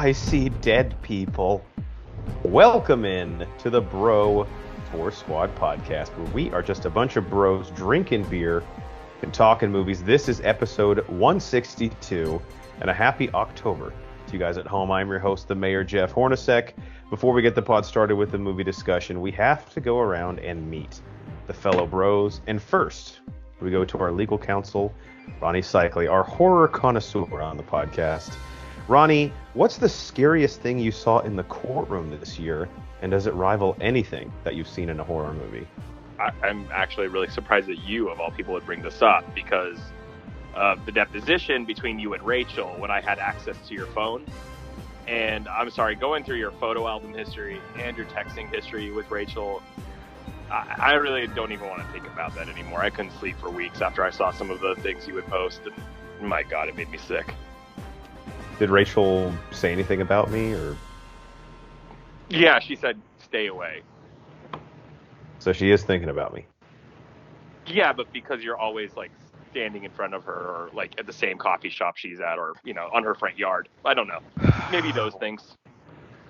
I see dead people. Welcome in to the Bro Four Squad podcast, where we are just a bunch of bros drinking beer and talking movies. This is episode 162, and a happy October to you guys at home. I'm your host, the Mayor, Jeff Hornacek. Before we get the pod started with the movie discussion, we have to go around and meet the fellow bros. And first, we go to our legal counsel, Ronnie Cycli, our horror connoisseur on the podcast. Ronnie, what's the scariest thing you saw in the courtroom this year, and does it rival anything that you've seen in a horror movie? I'm actually really surprised that you, of all people, would bring this up, because of the deposition between you and Rachel when I had access to your phone. And I'm sorry, going through your photo album history and your texting history with Rachel, I really don't even want to think about that anymore. I couldn't sleep for weeks after I saw some of the things you would post, and my God, it made me sick. Did Rachel say anything about me, or? Yeah, she said, stay away. So she is thinking about me. Yeah, but because you're always, like, standing in front of her, or, like, at the same coffee shop she's at, or, you know, on her front yard. I don't know. Maybe those things.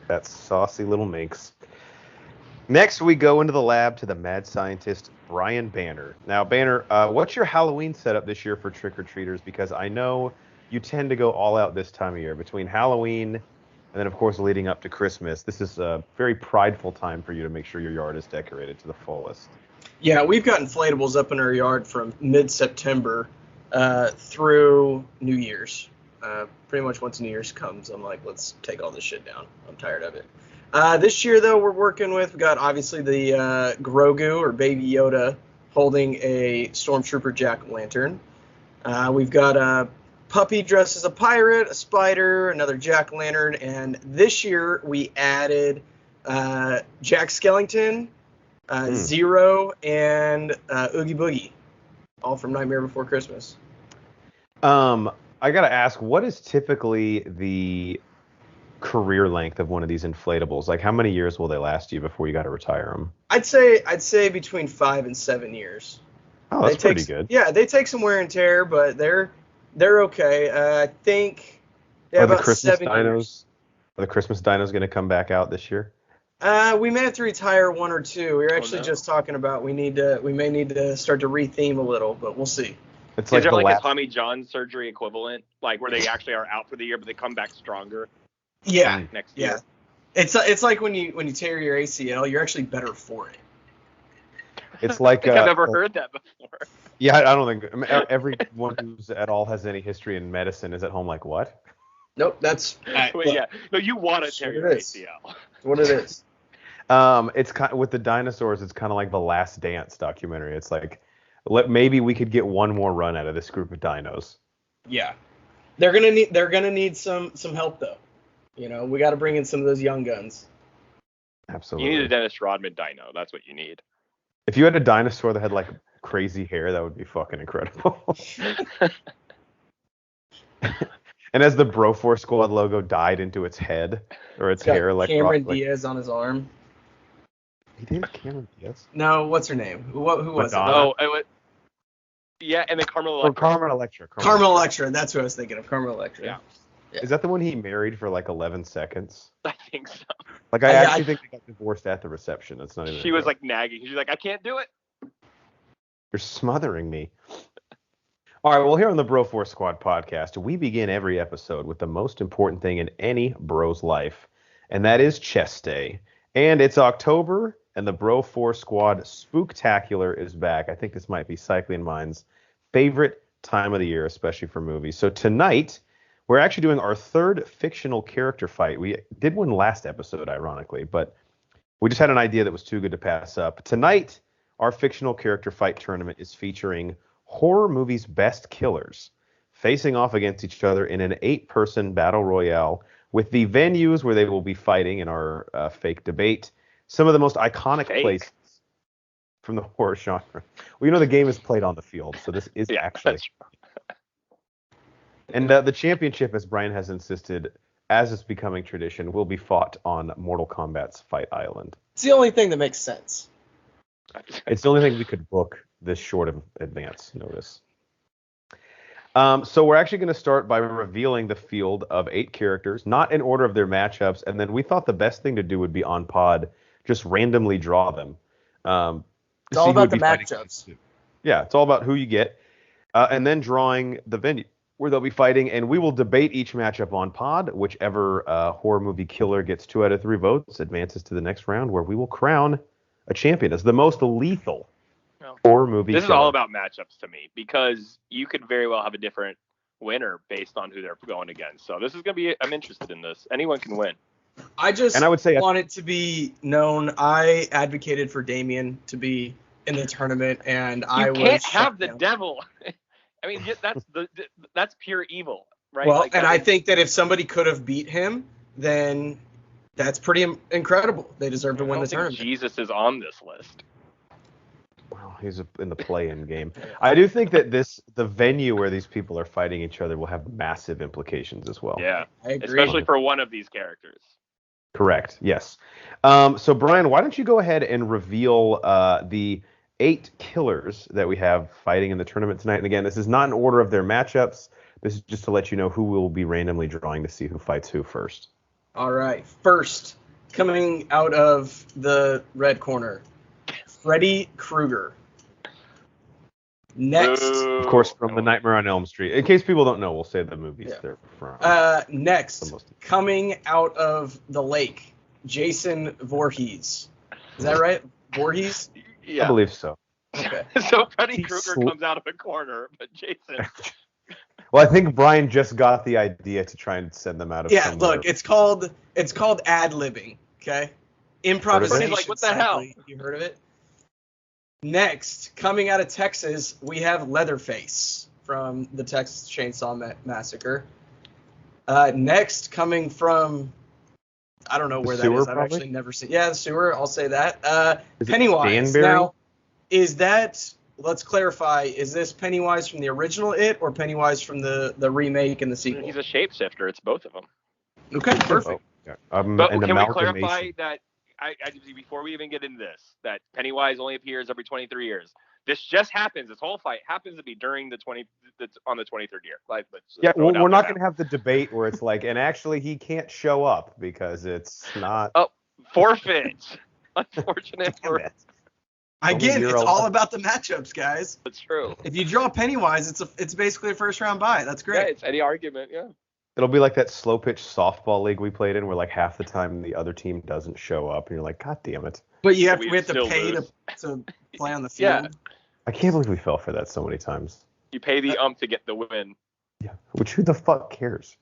That saucy little minx. Next, we go into the lab to the mad scientist, Brian Banner. Now, Banner, what's your Halloween setup this year for trick-or-treaters? Because I know you tend to go all out this time of year, between Halloween and then, of course, leading up to Christmas. This is a very prideful time for you to make sure your yard is decorated to the fullest. Yeah, we've got inflatables up in our yard from mid-September through New Year's. Pretty much once New Year's comes, I'm like, let's take all this shit down. I'm tired of it. This year, though, we've got, obviously, the Grogu, or Baby Yoda, holding a Stormtrooper jack-o'-lantern. We've got a puppy dressed as a pirate, a spider, another jack-o'-lantern, and this year we added Jack Skellington, Zero, and Oogie Boogie, all from Nightmare Before Christmas. I gotta ask, what is typically the career length of one of these inflatables? Like, how many years will they last you before you got to retire them? I'd say between 5 and 7 years. Oh, that's pretty good. Yeah, they take some wear and tear, but they're okay. I think Are the about Christmas 7 dinos? years. Are the Christmas dinos going to come back out this year? We may have to retire one or two. We were actually just talking about we may need to start to retheme a little, but we'll see. It's Is there like a Tommy John surgery equivalent, like where they actually are out for the year, but they come back stronger? Yeah, next year. It's like when you tear your ACL, you're actually better for it. It's like I've never heard that before. Yeah, I don't think everyone who's at all has any history in medicine is at home like, what? Nope, that's yeah. No, you want to tear your ACL. That's what it is. It's kind of, with the dinosaurs, it's kind of like the Last Dance documentary. It's like, maybe we could get one more run out of this group of dinos. Yeah, they're gonna need some help though. You know, we got to bring in some of those young guns. Absolutely. You need a Dennis Rodman dino. That's what you need. If you had a dinosaur that had like crazy hair, that would be fucking incredible. And as the Broforce Squad logo died into its head, or its hair, like Cameron Diaz on his arm. He did Cameron Diaz? No, what's her name? Who was it? Oh, it was. Yeah, and then Carmel Lecter. Carmel Lecter. Carmel Lecter. That's what I was thinking of. Carmel Lecter. Yeah. Is that the one he married for like 11 seconds? I think so. Like, I actually think they got divorced at the reception. That's not even. She was like nagging. She's like, I can't do it. You're smothering me. All right, well, here on the Bro Force Squad podcast, we begin every episode with the most important thing in any bro's life, and that is chest day. And it's October, and the Bro Force Squad Spooktacular is back. I think this might be Cycli and mine's favorite time of the year, especially for movies. So tonight, we're actually doing our third fictional character fight. We did one last episode, ironically, but we just had an idea that was too good to pass up. Tonight, our fictional character fight tournament is featuring horror movies' best killers facing off against each other in an 8-person battle royale, with the venues where they will be fighting in our fake debate some of the most iconic places from the horror genre. Well, you know, the game is played on the field, so this is actually. And the championship, as Brian has insisted, as is becoming tradition, will be fought on Mortal Kombat's Fight Island. It's the only thing that makes sense. It's the only thing we could book this short of advance notice. So we're actually going to start by revealing the field of 8 characters, not in order of their matchups, and then we thought the best thing to do would be on pod, just randomly draw them. It's all about the matchups. Yeah, it's all about who you get, and then drawing the venue where they'll be fighting, and we will debate each matchup on pod. Whichever horror movie killer gets 2 out of 3 votes advances to the next round, where we will crown a champion as the most lethal horror movie This killer. is all about matchups to me, because you could very well have a different winner based on who they're going against. So this is going to be, I'm interested in this. Anyone can win. I would say want it to be known. I advocated for Damien to be in the tournament, and you can't have the devil. I mean, that's pure evil, right? Well, and I think that if somebody could have beat him, then that's pretty incredible. They deserve to win the tournament. Jesus is on this list. Well, he's in the play-in game. I do think that the venue where these people are fighting each other will have massive implications as well. Yeah, I agree. Especially for one of these characters. Correct. Yes. So Brian, why don't you go ahead and reveal the 8 killers that we have fighting in the tournament tonight? And again, this is not in order of their matchups. This is just to let you know who we'll be randomly drawing to see who fights who first. All right. First, coming out of the red corner, Freddy Krueger. Next. Of course, from the Nightmare on Elm Street. In case people don't know, we'll say the movies they're from. Next, coming out of the lake, Jason Voorhees. Is that right? Voorhees? Yeah. I believe so. Okay. So Freddy Krueger comes out of a corner, but Jason. Well, I think Brian just got the idea to try and send them out of somewhere. Look, it's called ad-libbing, okay? Improvisation. Like, what the hell? You heard of it? Next, coming out of Texas, we have Leatherface from the Texas Chainsaw Massacre. Next, coming from, I don't know where that is. I've actually never seen. Yeah, the sewer. I'll say that. Pennywise. Now, is that? Let's clarify. Is this Pennywise from the original It or Pennywise from the remake and the sequel? He's a shapeshifter. It's both of them. Okay, perfect. But can we clarify that? Before we even get into this, that Pennywise only appears every 23 years. This just happens. This whole fight happens to be during the 23rd year. Like, we're not going to have the debate where it's like, and actually he can't show up because it's not. Oh, forfeit. Unfortunate for it. Again, it's all about the matchups, guys. That's true. If you draw Pennywise, it's basically a first round bye. That's great. Yeah, it's any argument. Yeah. It'll be like that slow pitch softball league we played in, where like half the time the other team doesn't show up, and you're like, God damn it! But we have to pay to play on the field. Yeah. I can't believe we fell for that so many times. You pay the to get the win. Yeah, which who the fuck cares?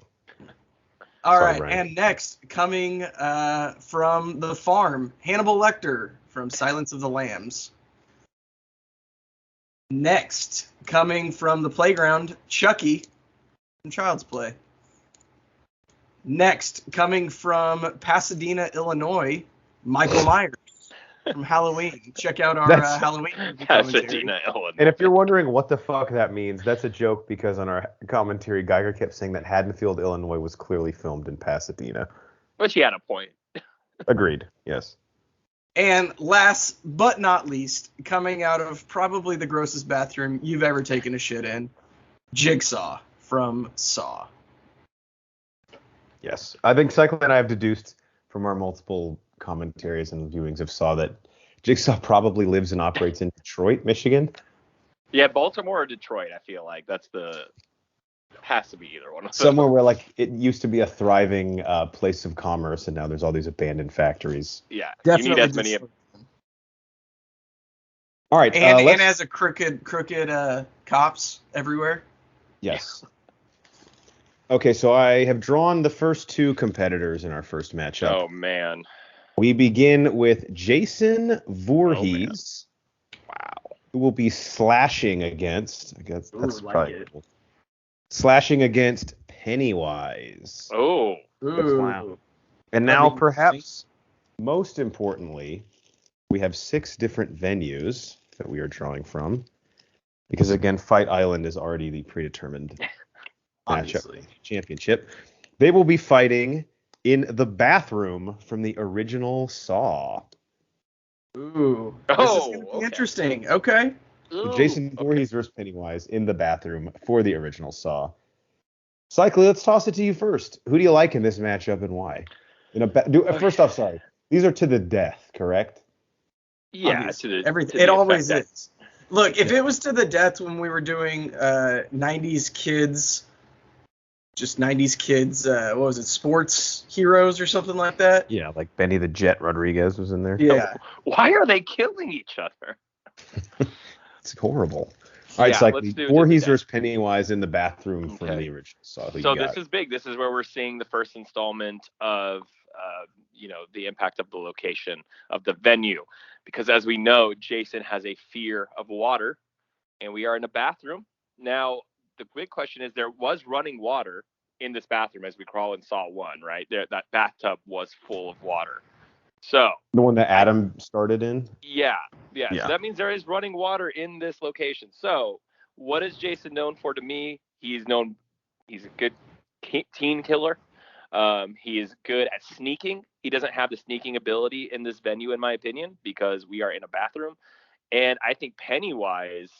All right, and next, coming from the farm, Hannibal Lecter from Silence of the Lambs. Next, coming from the playground, Chucky from Child's Play. Next, coming from Pasadena, Illinois, Michael Myers from Halloween. Check out our Halloween Pasadena, Illinois. And if you're wondering what the fuck that means, that's a joke because on our commentary, Geiger kept saying that Haddonfield, Illinois was clearly filmed in Pasadena. But she had a point. Agreed, yes. And last but not least, coming out of probably the grossest bathroom you've ever taken a shit in, Jigsaw from Saw. Yes. I think Cycle and I have deduced from our multiple commentaries and viewings of Saw that Jigsaw probably lives and operates in Detroit, Michigan. Yeah, Baltimore or Detroit, I feel like. Has to be either one of those. Somewhere where like it used to be a thriving place of commerce, and now there's all these abandoned factories. Yeah, definitely. You need as many. All right, and as a crooked cops everywhere. Yes. Okay, so I have drawn the first 2 competitors in our first matchup. Oh man. We begin with Jason Voorhees. Wow. Who will be slashing against? I guess that's probably cool. Slashing against Pennywise. Oh. The clown. And now, perhaps most importantly, we have 6 different venues that we are drawing from. Because, again, Fight Island is already the predetermined matchup championship. They will be fighting in the bathroom from the original Saw. Ooh. This is going to be interesting. Okay. Ooh, Jason Voorhees versus Pennywise in the bathroom for the original Saw. Cycly, let's toss it to you first. Who do you like in this matchup and why? First off, sorry. These are to the death, correct? Yeah, Obviously. to It the always effect is. Look, if it was to the death when we were doing 90s kids, just 90s kids, what was it, sports heroes or something like that? Yeah, like Benny the Jet Rodriguez was in there. Yeah. Why are they killing each other? It's horrible. All right, Yeah, Cycly. let's do Voorhees to the versus Pennywise in the bathroom from Okay. the original Saw. Who So you got? this is big. This is where we're seeing the first installment of, the impact of the location of the venue, because as we know, Jason has a fear of water, and we are in a bathroom now. The big question is: there was running water in this bathroom as we crawl in Saw 1, right? That bathtub was full of water. So The one that Adam started in? yeah. Yeah. So that means there is running water in this location. So what is Jason known for? To me, he's a good teen killer. He is good at sneaking. He doesn't have the sneaking ability in this venue, in my opinion, because we are in a bathroom. And I think Pennywise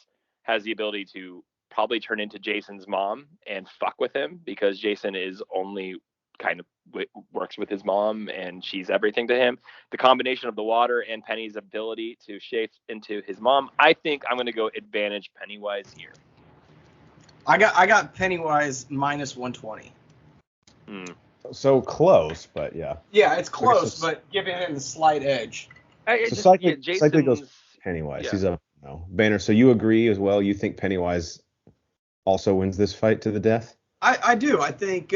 has the ability to probably turn into Jason's mom and fuck with him, because Jason is only kind of works with his mom and she's everything to him. The combination of the water and Penny's ability to shape into his mom, I think I'm going to go advantage Pennywise here. I got Pennywise minus 120. So close, but yeah. Yeah, it's close, but giving him the slight edge. Cycly goes Pennywise. Yeah. He's up now. Banner, so you agree as well? You think Pennywise also wins this fight to the death? I do. I think,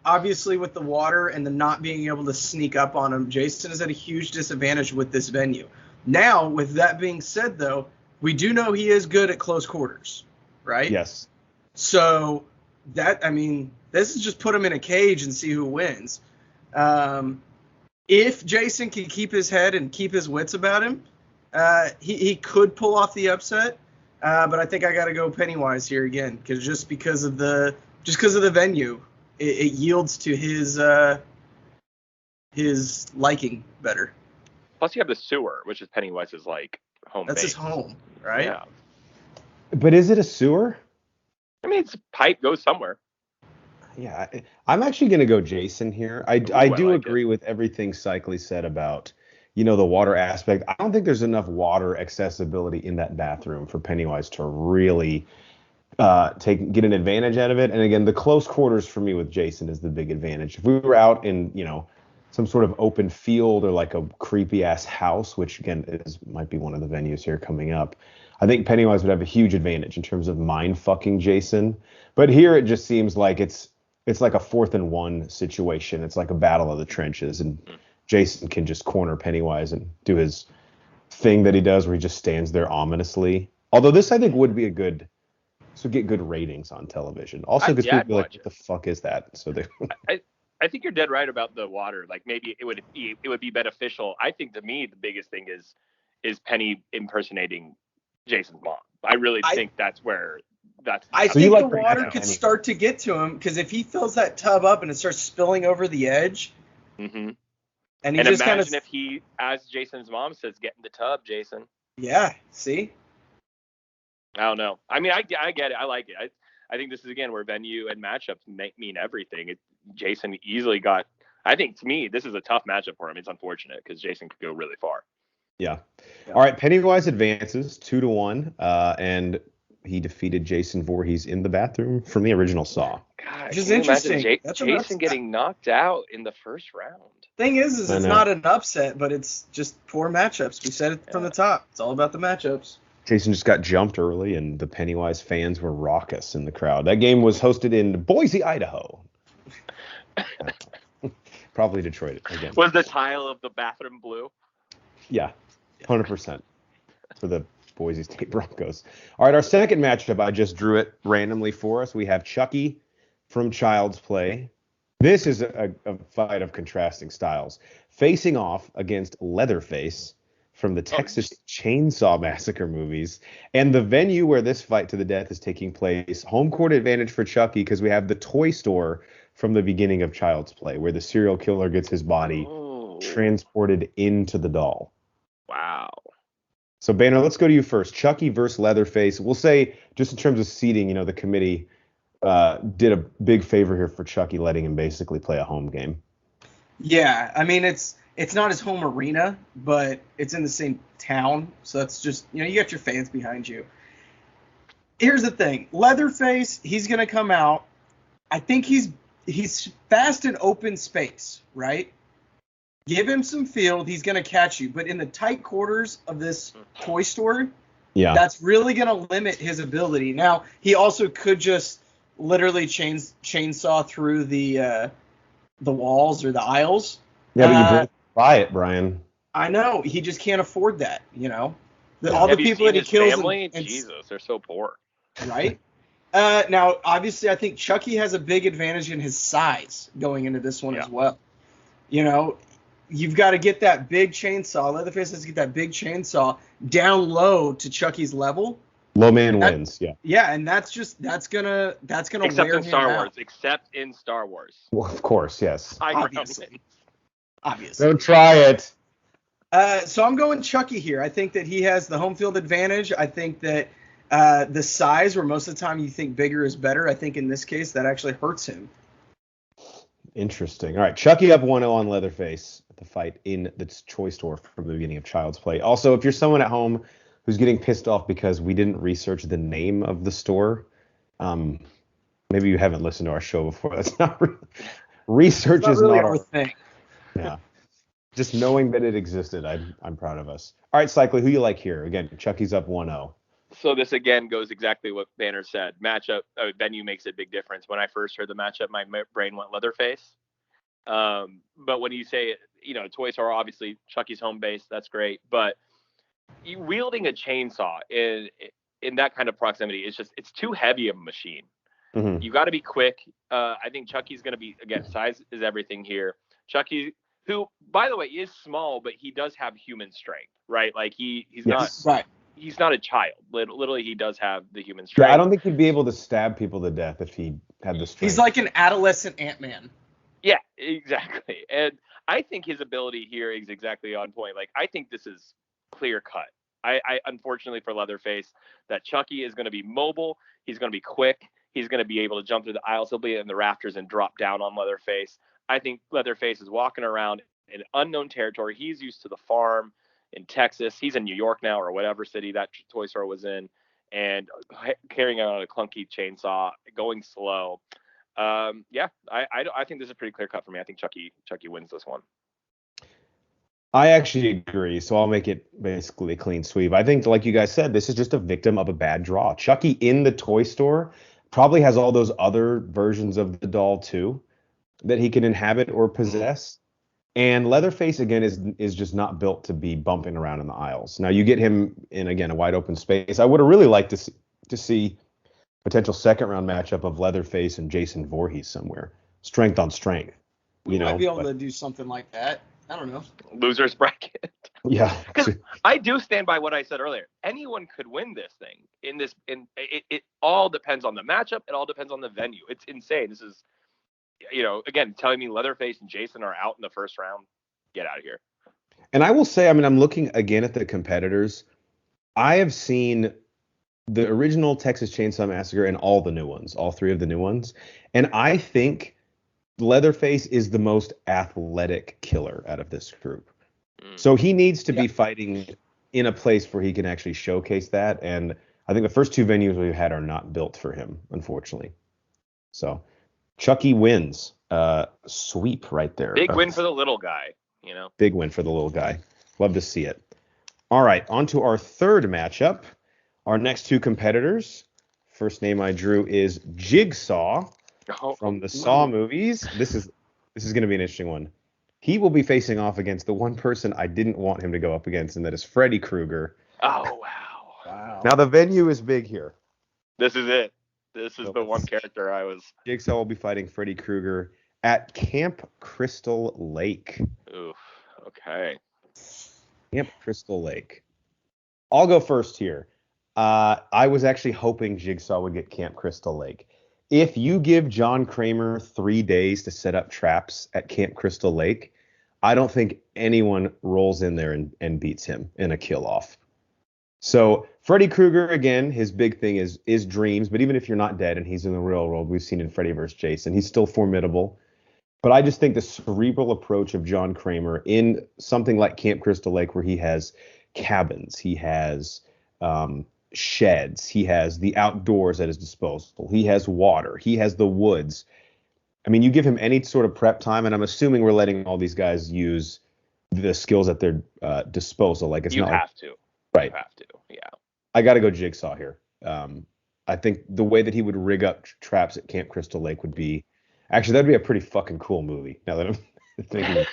obviously, with the water and the not being able to sneak up on him, Jason is at a huge disadvantage with this venue. Now, with that being said, though, we do know he is good at close quarters, right? Yes. So, this is just put him in a cage and see who wins. If Jason can keep his head and keep his wits about him, he could pull off the upset. But I think I got to go Pennywise here again, because of the venue, it yields to his liking better. Plus, you have the sewer, which is Pennywise's home That's base. his home, right? Yeah. But is it a sewer? I mean, it's a pipe goes somewhere. Yeah, I'm actually going to go Jason here. I do like agree with everything Cycly said about, the water aspect. I don't think there's enough water accessibility in that bathroom for Pennywise to really get an advantage out of it. And again, the close quarters for me with Jason is the big advantage. If we were out in, some sort of open field or like a creepy ass house, which again might be one of the venues here coming up, I think Pennywise would have a huge advantage in terms of mind fucking Jason. But here it just seems like it's like a 4th and 1 situation. It's like a battle of the trenches, and Jason can just corner Pennywise and do his thing that he does where he just stands there ominously. Although this, I think, would be get good ratings on television. Also, because people be like, what the fuck is that? So they. I think you're dead right about the water. Like, maybe it would be beneficial. I think, to me, the biggest thing is Penny impersonating Jason's mom. I really think that's where that's. I think the water could start to get to him, because if he fills that tub up and it starts spilling over the edge. Mm-hmm. And just imagine if he, as Jason's mom says, get in the tub, Jason. Yeah. See. I don't know. I mean, I get it. I like it. I think this is, again, where venue and matchups mean everything. Jason easily got. I think, to me, this is a tough matchup for him. It's unfortunate because Jason could go really far. Yeah. All right. Pennywise advances 2-1, and he defeated Jason Voorhees in the bathroom from the original Saw. God, which is interesting. Jason getting knocked out in the first round. Thing is it's not an upset, but it's just poor matchups. We said it from the top. It's all about the matchups. Jason just got jumped early, and the Pennywise fans were raucous in the crowd. That game was hosted in Boise, Idaho. Probably Detroit again. Was the tile of the bathroom blue? Yeah, 100% for the Boise State Broncos. All right, our second matchup, I just drew it randomly for us. We have Chucky from Child's Play. This is a fight of contrasting styles, facing off against Leatherface from the Texas Chainsaw Massacre movies. And the venue where this fight to the death is taking place, home court advantage for Chucky, because we have the toy store from the beginning of Child's Play, where the serial killer gets his body transported into the doll. Wow. So, Banner, let's go to you first. Chucky versus Leatherface. We'll say, just in terms of seating, the committee did a big favor here for Chucky, letting him basically play a home game. Yeah, I mean, it's not his home arena, but it's in the same town, so that's just, you got your fans behind you. Here's the thing. Leatherface, he's going to come out. I think he's fast in open space, right? Give him some field, he's going to catch you. But in the tight quarters of this toy store, that's really going to limit his ability. Now, he also could just literally chainsaw through the walls or the aisles. Yeah, but you buy it, Brian. I know. He just can't afford that, All the people that he kills. Family? Jesus, they're so poor. Right? Now, obviously, I think Chucky has a big advantage in his size going into this one as well. You've got to get that big chainsaw. Leatherface has to get that big chainsaw down low to Chucky's level. Low man wins. Yeah. Yeah, and that's gonna except wear in Star him Wars. out. Except in Star Wars. Well, of course, yes. Obviously. Don't try it. So I'm going Chucky here. I think that he has the home field advantage. I think that the size, where most of the time you think bigger is better, I think in this case that actually hurts him. Interesting. All right, Chucky up 1-0 on Leatherface at the fight in the toy store from the beginning of Child's Play. Also, if you're someone at home who's getting pissed off because we didn't research the name of the store, maybe you haven't listened to our show before. That's not research is not our thing. Yeah. Just knowing that it existed, I'm proud of us. All right, Cycly, who you like here? Again, Chucky's up 1-0. So this again goes exactly what Banner said. Matchup venue makes a big difference. When I first heard the matchup, my brain went Leatherface. But when you say, Toy Store, obviously Chucky's home base, that's great. But wielding a chainsaw in that kind of proximity is it's too heavy of a machine. Mm-hmm. You got to be quick. I think Chucky's going to be, again, size is everything here. Chucky, who, by the way, is small, but he does have human strength, right? Like he's not right. He's not a child. Literally, he does have the human strength. Yeah, I don't think he'd be able to stab people to death if he had the strength. He's like an adolescent Ant-Man. Yeah, exactly. And I think his ability here is exactly on point. Like, I think this is clear cut. I unfortunately for Leatherface, that Chucky is going to be mobile. He's going to be quick. He's going to be able to jump through the aisles. He'll be in the rafters and drop down on Leatherface. I think Leatherface is walking around in unknown territory. He's used to the farm in Texas. He's in New York now, or whatever city that toy store was in, and carrying out a clunky chainsaw, going slow. I think this is pretty clear cut for me. I think Chucky wins this one. I actually agree, so I'll make it basically a clean sweep. I think, like you guys said, this is just a victim of a bad draw. Chucky in the toy store probably has all those other versions of the doll too that he can inhabit or possess. And Leatherface, again, is just not built to be bumping around in the aisles. Now, you get him in, again, a wide open space. I would have really liked to see potential second-round matchup of Leatherface and Jason Voorhees somewhere. Strength on strength. We might be able to do something like that. I don't know. Loser's bracket. Yeah. Because I do stand by what I said earlier. Anyone could win this thing. It all depends on the matchup. It all depends on the venue. It's insane. This is... again, telling me Leatherface and Jason are out in the first round, get out of here. And I will say, I'm looking again at the competitors. I have seen the original Texas Chainsaw Massacre and all the new ones, all three of the new ones. And I think Leatherface is the most athletic killer out of this group. So he needs to be fighting in a place where he can actually showcase that. And I think the first two venues we've had are not built for him, unfortunately. So Chucky wins. Sweep right there. Big win for the little guy, Big win for the little guy. Love to see it. All right, on to our third matchup. Our next two competitors. First name I drew is Jigsaw from the Saw movies. This is going to be an interesting one. He will be facing off against the one person I didn't want him to go up against, and that is Freddy Krueger. Oh, wow. Now, the venue is big here. This is it. This is the one character I was... Jigsaw will be fighting Freddy Krueger at Camp Crystal Lake. Oof. Okay. Camp Crystal Lake. I'll go first here. I was actually hoping Jigsaw would get Camp Crystal Lake. If you give John Kramer 3 days to set up traps at Camp Crystal Lake, I don't think anyone rolls in there and beats him in a kill-off. So Freddy Krueger, again, his big thing is dreams. But even if you're not dead and he's in the real world, we've seen in Freddy vs. Jason, he's still formidable. But I just think the cerebral approach of John Kramer in something like Camp Crystal Lake, where he has cabins, he has sheds, he has the outdoors at his disposal, he has water, he has the woods. I mean, you give him any sort of prep time, and I'm assuming we're letting all these guys use the skills at their disposal. Like it's You not have like, to. right. You have to. Yeah. I got to go Jigsaw here. I think the way that he would rig up traps at Camp Crystal Lake would be actually that'd be a pretty fucking cool movie. Now that I'm thinking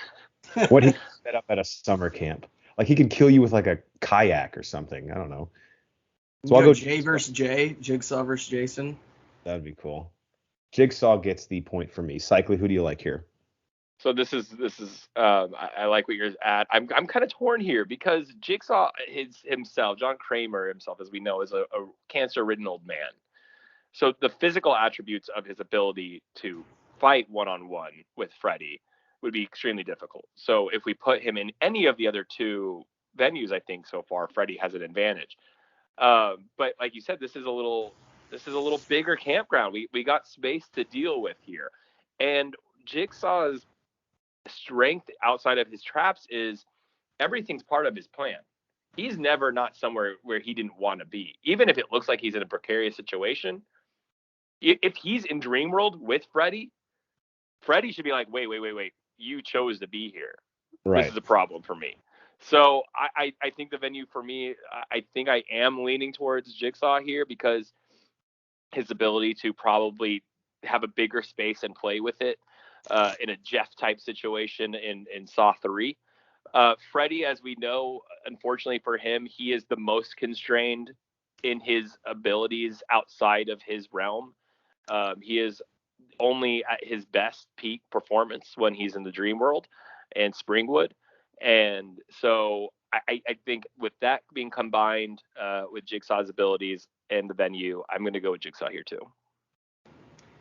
what he set up at a summer camp, like he could kill you with like a kayak or something. I don't know. So I'll go Jay versus Jay, Jigsaw versus Jason. That'd be cool. Jigsaw gets the point for me. Cycly, who do you like here? So this is I like what you're at. I'm kind of torn here because Jigsaw himself, John Kramer himself, as we know, is a cancer-ridden old man. So the physical attributes of his ability to fight one-on-one with Freddy would be extremely difficult. So if we put him in any of the other two venues, I think so far Freddy has an advantage. But like you said, this is a little bigger campground. We got space to deal with here, and Jigsaw's strength outside of his traps is everything's part of his plan. He's never not somewhere where he didn't want to be, even if it looks like he's in a precarious situation. If he's in Dream World with Freddy should be like, wait, you chose to be here. Right. This is a problem for me. So I think the venue for me, I think I am leaning towards Jigsaw here because his ability to probably have a bigger space and play with it in a Jeff type situation in Saw 3. Freddy, as we know, unfortunately for him, he is the most constrained in his abilities outside of his realm. He is only at his best peak performance when he's in the Dream World and Springwood. And so I think with that being combined with Jigsaw's abilities and the venue, I'm going to go with Jigsaw here too.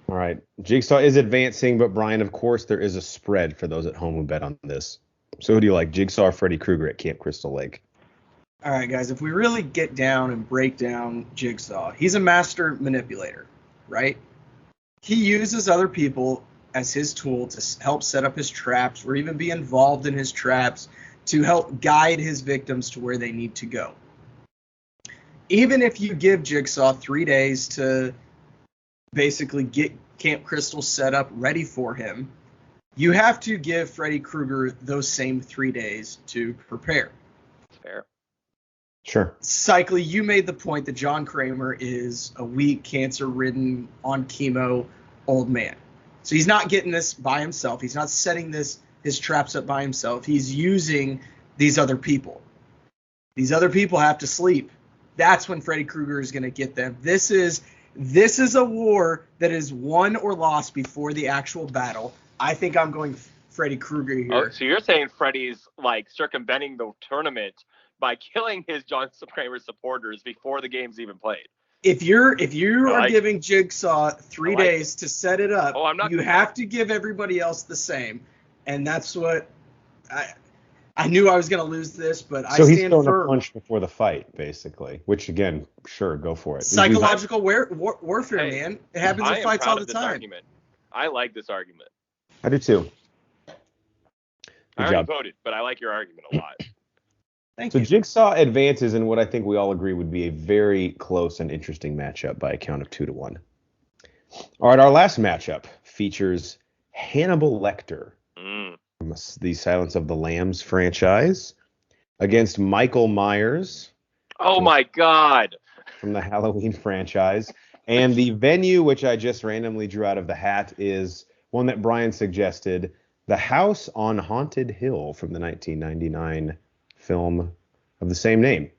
All right. Jigsaw is advancing, but Brian, of course, there is a spread for those at home who bet on this. So who do you like, Jigsaw or Freddy Krueger at Camp Crystal Lake? All right, guys, if we really get down and break down Jigsaw, he's a master manipulator, right? He uses other people as his tool to help set up his traps or even be involved in his traps to help guide his victims to where they need to go. Even if you give Jigsaw 3 days to basically get Camp Crystal set up ready for him, you have to give Freddy Krueger those same 3 days to prepare. Fair. Sure. Cycly, you made the point that John Kramer is a weak, cancer-ridden, on chemo old man. So he's not getting this by himself. He's not setting his traps up by himself. He's using these other people. These other people have to sleep. That's when Freddy Krueger is going to get them. This is a war that is won or lost before the actual battle. I think I'm going Freddy Krueger here. Oh, so you're saying Freddy's like circumventing the tournament by killing his John Kramer supporters before the game's even played? If you are giving Jigsaw 3 days to set it up, you have to give everybody else the same. And that's what I knew I was going to lose this, but I stand firm. So he's throwing a punch before the fight, basically, which, again, sure, go for it. Psychological warfare, man. It happens in fights all the time. Argument. I like this argument. I do, too. I already voted, but I like your argument a lot. Thank you. So Jigsaw advances in what I think we all agree would be a very close and interesting matchup by a count of 2-1. All right, our last matchup features Hannibal Lecter from the Silence of the Lambs franchise against Michael Myers. Oh my God! From the Halloween franchise. And the venue, which I just randomly drew out of the hat, is one that Brian suggested, the House on Haunted Hill from the 1999 film of the same name.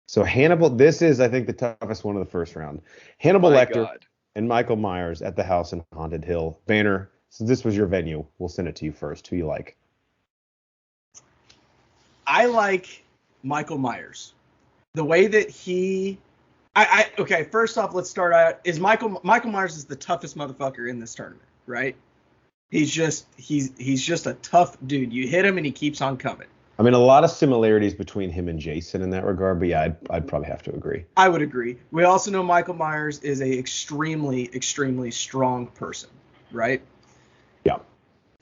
So Hannibal, this is, I think, the toughest one of the first round. Hannibal Lecter and Michael Myers at the House on Haunted Hill. Banner, since this was your venue, we'll send it to you first. Who you like? I like Michael Myers. The way that he... okay, first off, let's start out. Michael Myers is the toughest motherfucker in this tournament, right? He's just a tough dude. You hit him and he keeps on coming. I mean, a lot of similarities between him and Jason in that regard, but yeah, I'd probably have to agree. I would agree. We also know Michael Myers is a extremely, extremely strong person, right? Yeah.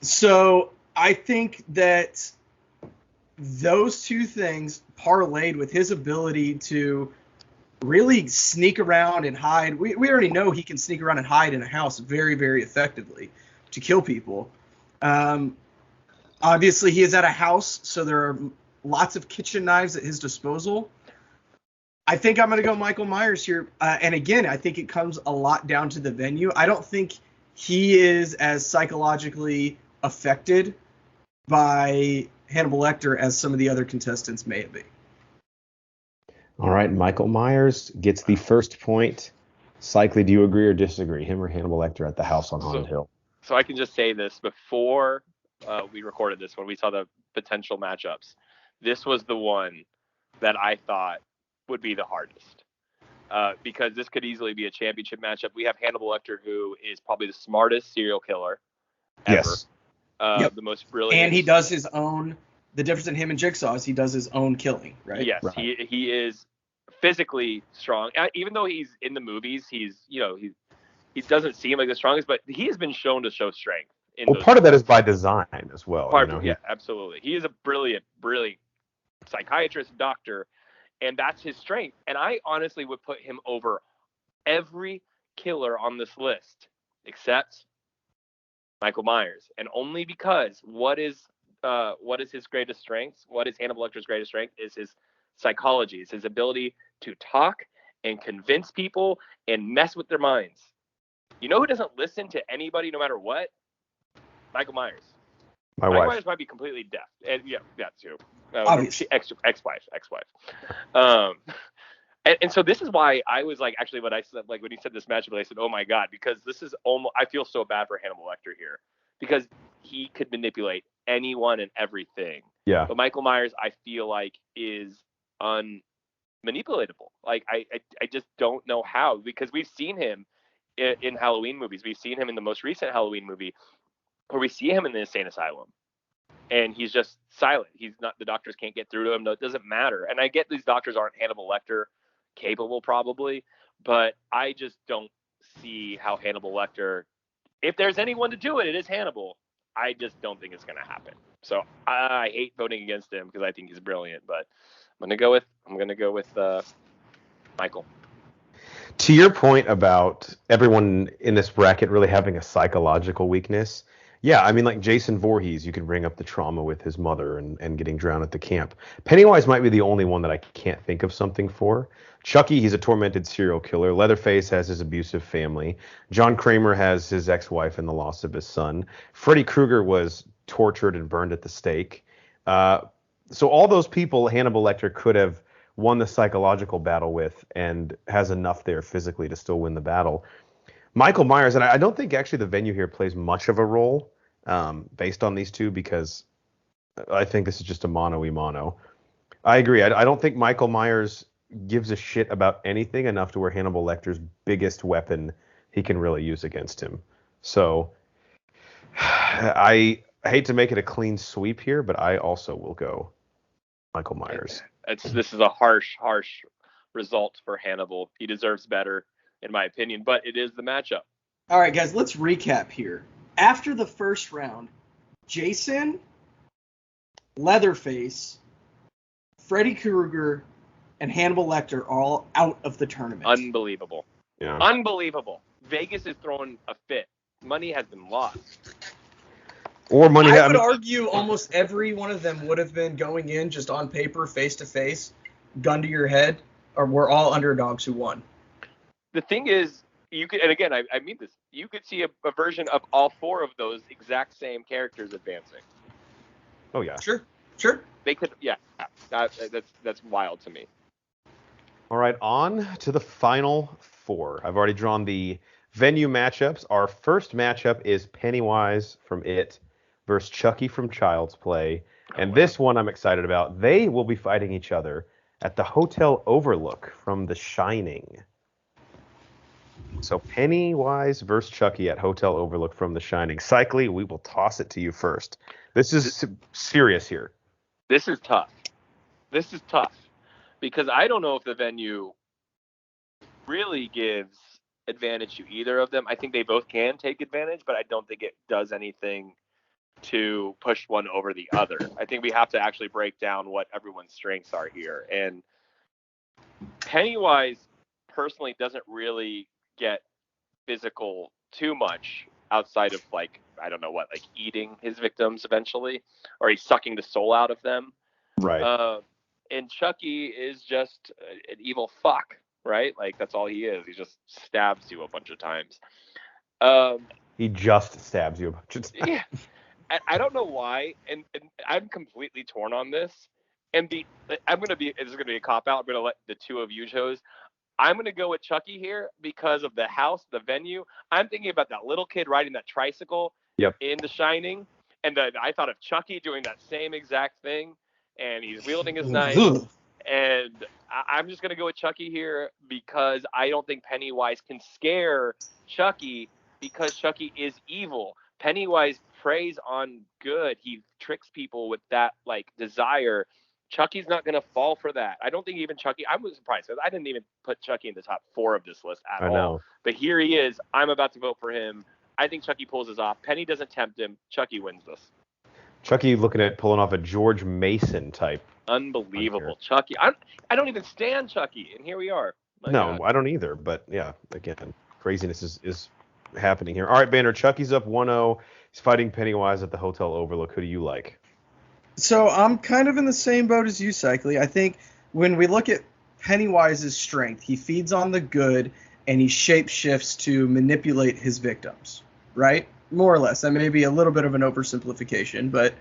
So I think that those two things parlayed with his ability to really sneak around and hide. We already know he can sneak around and hide in a house very, very effectively to kill people. Obviously, he is at a house, so there are lots of kitchen knives at his disposal. I think I'm going to go Michael Myers here. And again, I think it comes a lot down to the venue. I don't think he is as psychologically affected by Hannibal Lecter as some of the other contestants may be. All right, Michael Myers gets the first point. Cycly, do you agree or disagree? Him or Hannibal Lecter at the house on Haunted Hill? So I can just say this before we recorded this, when we saw the potential matchups, this was the one that I thought would be the hardest. Because this could easily be a championship matchup. We have Hannibal Lecter, who is probably the smartest serial killer ever. Yes. The most brilliant. And he does his own. The difference in him and Jigsaw is he does his own killing, right? Yes, right. He is physically strong. Even though he's in the movies, he doesn't seem like the strongest, but he has been shown to show strength. Well, part of that is by design as well. Yeah, absolutely. He is a brilliant psychiatrist, doctor, and that's his strength. And I honestly would put him over every killer on this list except Michael Myers, and only because what is his greatest strength? What is Hannibal Lecter's greatest strength? Is his psychology. It's his ability to talk and convince people and mess with their minds. You know who doesn't listen to anybody no matter what? Michael Myers. Michael Myers might be completely deaf. And yeah, that's too. Ex-wife. And so this is why I was like, actually, when I said, like, when he said this matchup, I said, oh my God, because this is almost, I feel so bad for Hannibal Lecter here because he could manipulate anyone and everything. Yeah. But Michael Myers, I feel like, is unmanipulatable. Like, I just don't know how, because we've seen him in Halloween movies. We've seen him in the most recent Halloween movie where we see him in the insane asylum. And he's just silent. He's not, the doctors can't get through to him. No, it doesn't matter. And I get these doctors aren't Hannibal Lecter capable probably, but I just don't see how Hannibal Lecter, if there's anyone to do it, it is Hannibal. I just don't think it's going to happen. So I hate voting against him because I think he's brilliant, but I'm going to go with Michael. To your point about everyone in this bracket really having a psychological weakness, yeah, I mean, like Jason Voorhees, you can bring up the trauma with his mother and getting drowned at the camp. Pennywise might be the only one that I can't think of something for. Chucky, he's a tormented serial killer. Leatherface has his abusive family. John Kramer has his ex-wife and the loss of his son. Freddy Krueger was tortured and burned at the stake. So all those people Hannibal Lecter could have won the psychological battle with and has enough there physically to still win the battle. Michael Myers, and I don't think actually the venue here plays much of a role based on these two, because I think this is just a mano-y-mano. I agree. I don't think Michael Myers gives a shit about anything enough to where Hannibal Lecter's biggest weapon he can really use against him. So I hate to make it a clean sweep here, but I also will go Michael Myers. This is a harsh result for Hannibal. He deserves better, in my opinion, but it is the matchup. All right, guys, let's recap here. After the first round, Jason, Leatherface, Freddy Krueger, and Hannibal Lecter are all out of the tournament. Unbelievable. Yeah. Unbelievable. Vegas is throwing a fit. Money has been lost. Or money. I would argue almost every one of them would have been going in just on paper, face to face, gun to your head, or we're all underdogs who won. The thing is, you could, and again, I mean this, you could see a version of all four of those exact same characters advancing. Oh yeah. Sure. They could, yeah. That's wild to me. All right, on to the final four. I've already drawn the venue matchups. Our first matchup is Pennywise from It versus Chucky from Child's Play. And this one I'm excited about. They will be fighting each other at the Hotel Overlook from The Shining. So Pennywise versus Chucky at Hotel Overlook from The Shining. Cycly, we will toss it to you first. This is serious here. This is tough. Because I don't know if the venue really gives advantage to either of them. I think they both can take advantage, but I don't think it does anything to push one over the other. I think we have to actually break down what everyone's strengths are here. And Pennywise personally doesn't really get physical too much outside of, like, I don't know what, like eating his victims eventually, or he's sucking the soul out of them. Right. And Chucky is just an evil fuck, right? Like, that's all he is. He just stabs you a bunch of times. He just stabs you a bunch of times. Yeah. I don't know why, and I'm completely torn on this. And this is gonna be a cop out. I'm gonna let the two of you chose. I'm gonna go with Chucky here because of the house, the venue. I'm thinking about that little kid riding that tricycle in The Shining, and I thought of Chucky doing that same exact thing, and he's wielding his knife. And I'm just gonna go with Chucky here because I don't think Pennywise can scare Chucky because Chucky is evil. Pennywise preys on good. He tricks people with that, like, desire. Chucky's not going to fall for that. I don't think even Chucky. I was surprised because I didn't even put Chucky in the top 4 of this list at all. But here he is. I'm about to vote for him. I think Chucky pulls this off. Penny doesn't tempt him. Chucky wins this. Chucky looking at pulling off a George Mason type. Unbelievable. Chucky. I don't even stand Chucky, and here we are. God. I don't either. But yeah, again, craziness is happening here. All right, Banner. Chucky's up 1-0. He's fighting Pennywise at the Hotel Overlook. Who do you like? So I'm kind of in the same boat as you, Cycly. I think when we look at Pennywise's strength, he feeds on the good and he shapeshifts to manipulate his victims, right? More or less. That may be a little bit of an oversimplification, but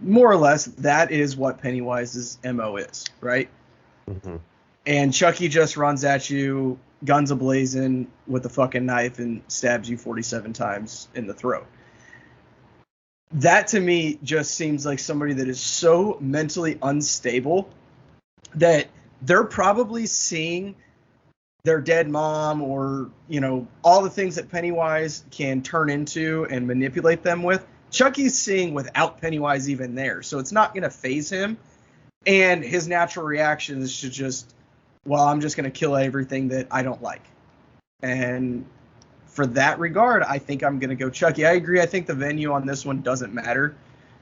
more or less that is what Pennywise's MO is, right? Mm-hmm. And Chucky just runs at you, guns a-blazing with a fucking knife and stabs you 47 times in the throat. That to me just seems like somebody that is so mentally unstable that they're probably seeing their dead mom or, all the things that Pennywise can turn into and manipulate them with. Chucky's seeing without Pennywise even there. So it's not going to faze him. And his natural reaction is to just, I'm just going to kill everything that I don't like. And for that regard, I think I'm going to go Chucky. I agree. I think the venue on this one doesn't matter.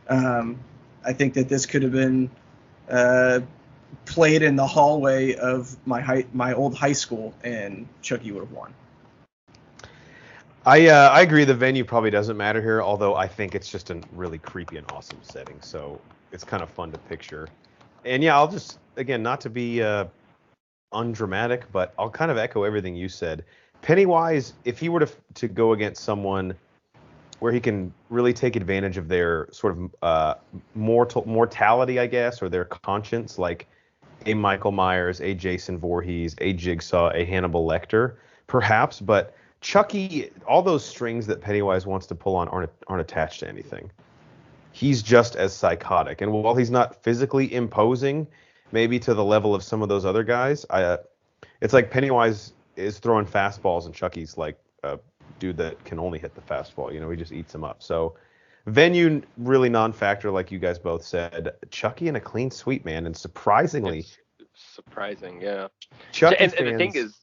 I think that this could have been played in the hallway of my old high school, and Chucky would have won. I agree. The venue probably doesn't matter here, although I think it's just a really creepy and awesome setting. So it's kind of fun to picture. And yeah, I'll just, again, not to be undramatic, but I'll kind of echo everything you said. Pennywise, if he were to go against someone where he can really take advantage of their sort of mortality, I guess, or their conscience, like a Michael Myers, a Jason Voorhees, a Jigsaw, a Hannibal Lecter, perhaps, but Chucky, all those strings that Pennywise wants to pull on aren't attached to anything. He's just as psychotic. And while he's not physically imposing, maybe to the level of some of those other guys, it's like Pennywise is throwing fastballs and Chucky's like a dude that can only hit the fastball. He just eats them up. So venue really non-factor, like you guys both said. Chucky in a clean sweep, man, and surprisingly, it's surprising, yeah. Chucky and fans, the thing is,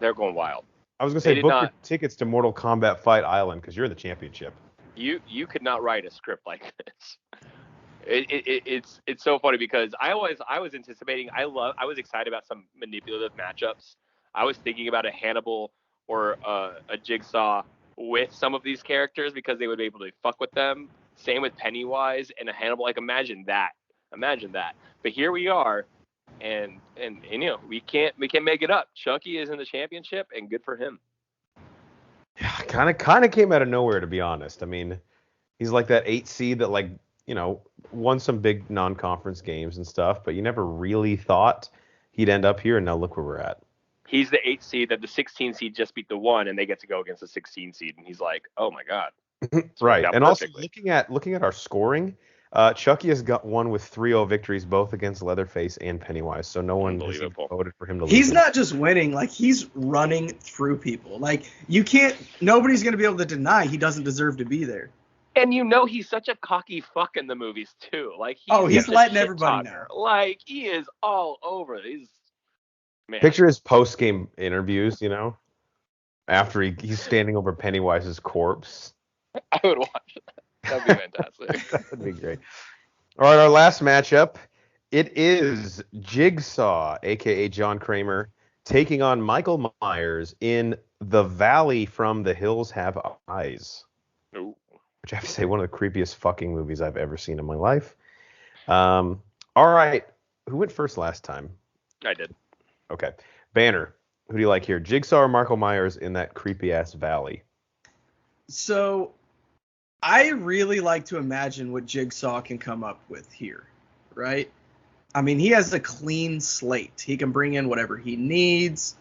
they're going wild. I was gonna say, book your tickets to Mortal Kombat Fight Island because you're in the championship. You could not write a script like this. It's so funny because I was anticipating. I was excited about some manipulative matchups. I was thinking about a Hannibal or a Jigsaw with some of these characters because they would be able to fuck with them. Same with Pennywise and a Hannibal. Like, imagine that. But here we are, and we can't make it up. Chucky is in the championship, and good for him. Yeah, kind of came out of nowhere, to be honest. I mean, he's like that 8 seed that won some big non-conference games and stuff, but you never really thought he'd end up here, and now look where we're at. He's the 8 seed that the 16 seed just beat the 1, and they get to go against the 16 seed, and he's like, oh my god. Right, and perfectly. Also looking at our scoring, Chucky has got one with 3-0 victories, both against Leatherface and Pennywise, so no one has voted for him to lose. He's not just winning, like, he's running through people. Like, nobody's going to be able to deny he doesn't deserve to be there. And he's such a cocky fuck in the movies too. Like he's letting everybody know. Like he is all over. Man. Picture his post-game interviews, after he's standing over Pennywise's corpse. I would watch that. That'd be fantastic. That would be great. All right, our last matchup. It is Jigsaw, a.k.a. John Kramer, taking on Michael Myers in The Valley from the Hills Have Eyes. Ooh. Which I have to say, one of the creepiest fucking movies I've ever seen in my life. All right. Who went first last time? I did. Okay. Banner, who do you like here? Jigsaw or Michael Myers in that creepy-ass valley? So, I really like to imagine what Jigsaw can come up with here, right? I mean, he has a clean slate. He can bring in whatever he needs.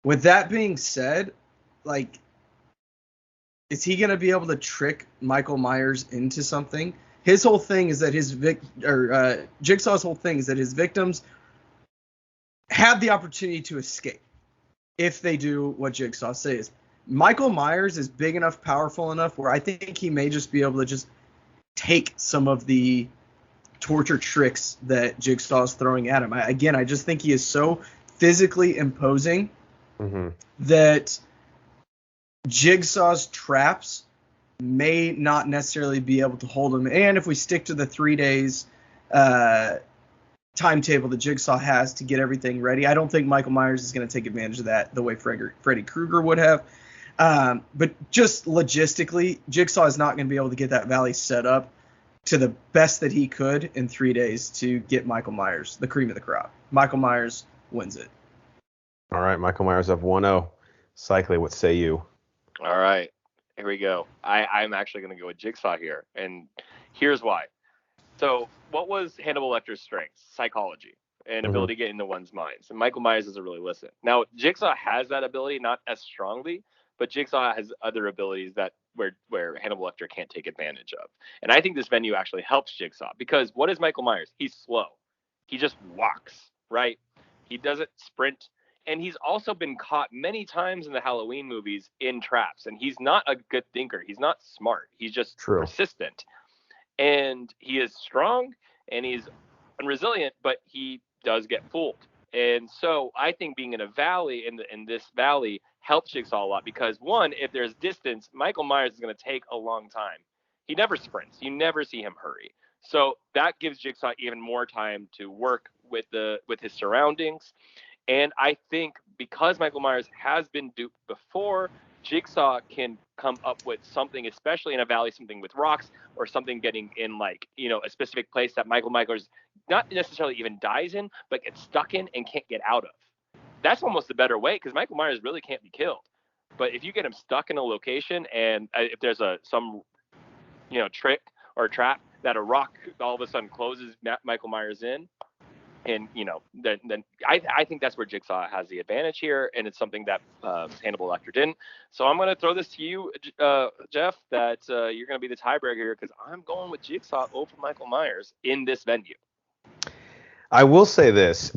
With that being said, like, is he going to be able to trick Michael Myers into something? His whole thing is that Jigsaw's whole thing is that his victims have the opportunity to escape if they do what Jigsaw says. Michael Myers is big enough, powerful enough where I think he may just be able to just take some of the torture tricks that Jigsaw is throwing at him. I just think he is so physically imposing that Jigsaw's traps may not necessarily be able to hold him. And if we stick to the 3 days timetable that Jigsaw has to get everything ready, I don't think Michael Myers is going to take advantage of that the way Freddy Krueger would have. But just logistically, Jigsaw is not going to be able to get that valley set up to the best that he could in 3 days to get Michael Myers, the cream of the crop. Michael Myers wins it. All right, Michael Myers up 1-0. Cycly, what say you? All right, here we go. I'm actually going to go with Jigsaw here, and here's why. So what was Hannibal Lecter's strengths? Psychology and ability to get into one's minds. And Michael Myers doesn't really listen. Now, Jigsaw has that ability, not as strongly, but Jigsaw has other abilities that where Hannibal Lecter can't take advantage of. And I think this venue actually helps Jigsaw because what is Michael Myers? He's slow. He just walks, right? He doesn't sprint. And he's also been caught many times in the Halloween movies in traps. And he's not a good thinker. He's not smart. He's just persistent. And he is strong and he's resilient, but he does get fooled. And so I think being in a valley, in this valley, helps Jigsaw a lot because, one, if there's distance, Michael Myers is going to take a long time. He never sprints. You never see him hurry. So that gives Jigsaw even more time to work with his surroundings. And I think because Michael Myers has been duped before, Jigsaw can come up with something, especially in a valley, something with rocks or something getting in a specific place that Michael Myers not necessarily even dies in, but gets stuck in and can't get out of. That's almost a better way because Michael Myers really can't be killed. But if you get him stuck in a location and if there's some trick or trap that a rock all of a sudden closes Michael Myers in, and then I think that's where Jigsaw has the advantage here, and it's something that Hannibal Lecter didn't. So I'm going to throw this to you, Jeff, that you're going to be the tiebreaker here because I'm going with Jigsaw over Michael Myers in this venue. I will say this.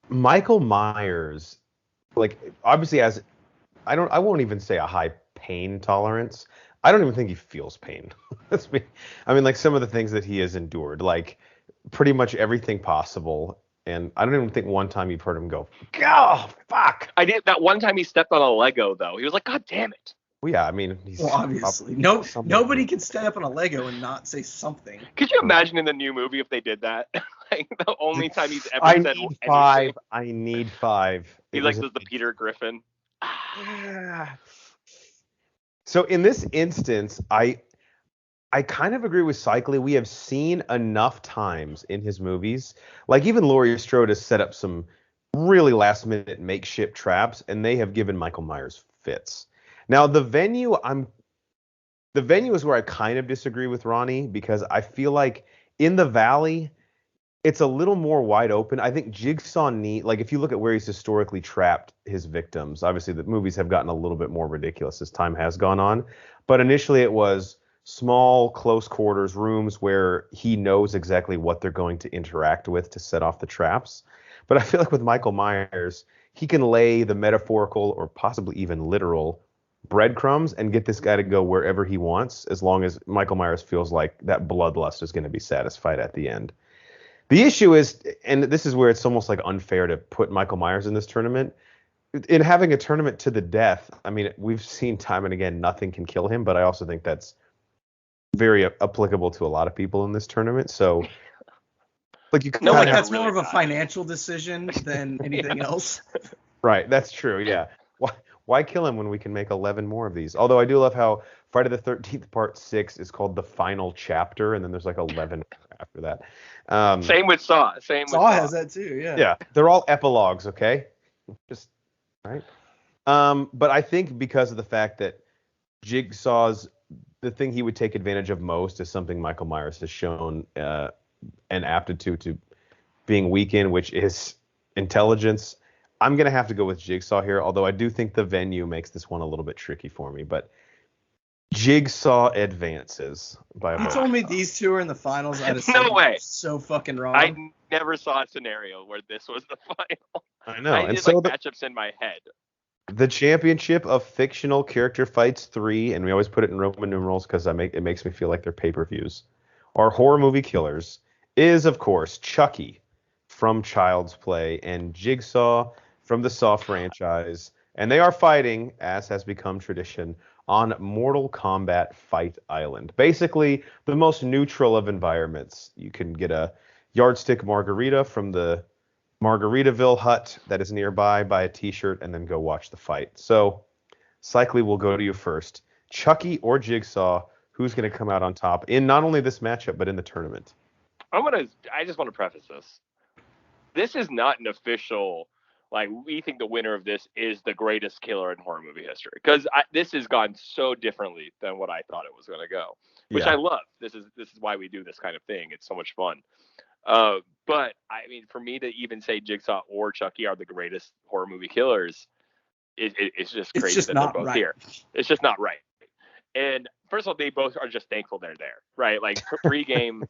Michael Myers, obviously I won't even say a high pain tolerance. I don't even think he feels pain. Some of the things that he has endured, pretty much everything possible. And I don't even think one time you've heard him go, "Oh, fuck." I did that one time he stepped on a Lego though. He was like, "God damn it." Well, yeah, he's obviously nobody can step on a Lego and not say something. Could you imagine in the new movie if they did that? The only time he's ever said anything. I need five. He does the Peter Griffin. So in this instance, I kind of agree with Cycly. We have seen enough times in his movies, even Laurie Strode has set up some really last minute makeshift traps, and they have given Michael Myers fits. Now the venue is where I kind of disagree with Ronnie because I feel like in the valley, it's a little more wide open. I think Jigsaw if you look at where he's historically trapped his victims, obviously the movies have gotten a little bit more ridiculous as time has gone on. But initially it was small, close quarters rooms where he knows exactly what they're going to interact with to set off the traps. But I feel like with Michael Myers, he can lay the metaphorical or possibly even literal breadcrumbs and get this guy to go wherever he wants, as long as Michael Myers feels like that bloodlust is going to be satisfied at the end. The issue is, and this is where it's almost like unfair to put Michael Myers in this tournament. In having a tournament to the death, I mean, we've seen time and again nothing can kill him, but I also think that's very applicable to a lot of people in this tournament. So, like, you No, kind of that's more of a financial decision than anything else. Right, that's true. Yeah. Why kill him when we can make 11 more of these? Although I do love how Friday the 13th Part 6 is called the final chapter, and then there's like 11 after that. Same with Saw. Saw has that too. Yeah. Yeah, they're all epilogues. Okay, just right. But I think because of the fact that Jigsaw's the thing he would take advantage of most is something Michael Myers has shown an aptitude to being weak in, which is intelligence. I'm going to have to go with Jigsaw here, although I do think the venue makes this one a little bit tricky for me. But Jigsaw advances by a You vote. told me these two are in the finals. I'd have No said way. So fucking wrong. I never saw a scenario where this was the final. I know. I And did so like matchups in my head. the championship of Fictional Character Fights III, and we always put it in Roman numerals because it makes me feel like they're pay-per-views, our horror movie killers, is, of course, Chucky from Child's Play and Jigsaw from the Saw franchise. And they are fighting, as has become tradition, on Mortal Kombat Fight Island. Basically, the most neutral of environments. You can get a yardstick margarita from the Margaritaville hut that is nearby, buy a t-shirt, and then go watch the fight. So, Cycly, will go to you first. Chucky or Jigsaw, who's going to come out on top in not only this matchup, but in the tournament? I just want to preface this. This is not an official, like, we think the winner of this is the greatest killer in horror movie history. Because this has gone so differently than what I thought it was going to go, which I love. This is why we do this kind of thing. It's so much fun. But I mean, for me to even say Jigsaw or Chucky are the greatest horror movie killers, it's just crazy just that not they're both right. here. It's just not right. And first of all, they both are just thankful they're there, right? Like pre-game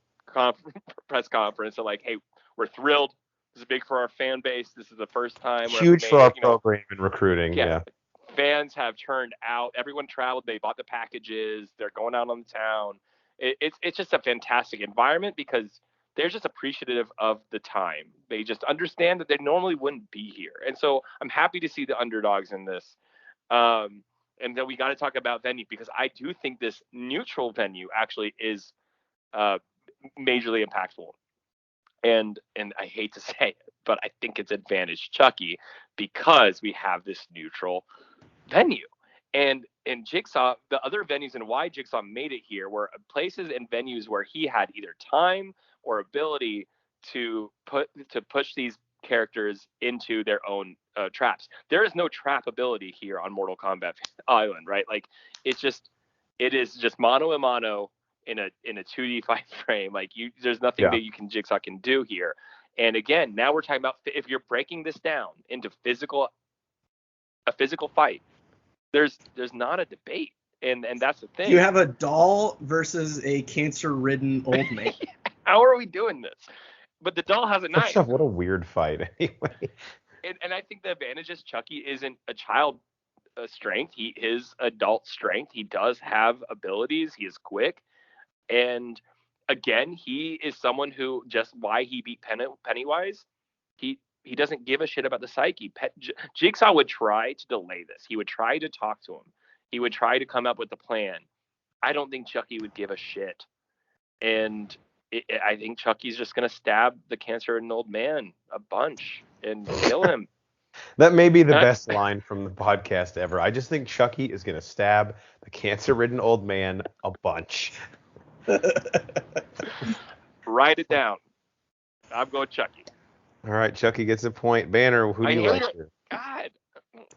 press conference, they're like, "Hey, we're thrilled. This is big for our fan base. This is the first time we're Huge for our program and recruiting. Yeah. Fans have turned out. Everyone traveled. They bought the packages. They're going out on the town. It's just a fantastic environment because they're just appreciative of the time. They just understand that they normally wouldn't be here. And so I'm happy to see the underdogs in this. And then we got to talk about venue because I do think this neutral venue actually is majorly impactful. And I hate to say it, but I think it's advantage Chucky because we have this neutral venue. And in Jigsaw, the other venues and why Jigsaw made it here were places and venues where he had either time or ability to push these characters into their own traps. There is no trap ability here on Mortal Kombat Island, right? Like it is just mano a mano in a 2D fight frame. Like there's nothing that Jigsaw can do here. And again, now we're talking about if you're breaking this down into a physical fight, there's not a debate. And that's the thing. You have a doll versus a cancer-ridden old man. How are we doing this? But the doll has a knife. First off, what a weird fight anyway. And I think the advantage is Chucky isn't a child strength. He is adult strength. He does have abilities. He is quick. And again, he is someone who just why he beat Pennywise. He doesn't give a shit about the psyche. Jigsaw would try to delay this. He would try to talk to him. He would try to come up with a plan. I don't think Chucky would give a shit. And I think Chucky's just going to stab the cancer-ridden old man a bunch and kill him. That may be the best line from the podcast ever. I just think Chucky is going to stab the cancer-ridden old man a bunch. Write it down. I'm going Chucky. All right, Chucky gets a point. Banner, who do you like here? God,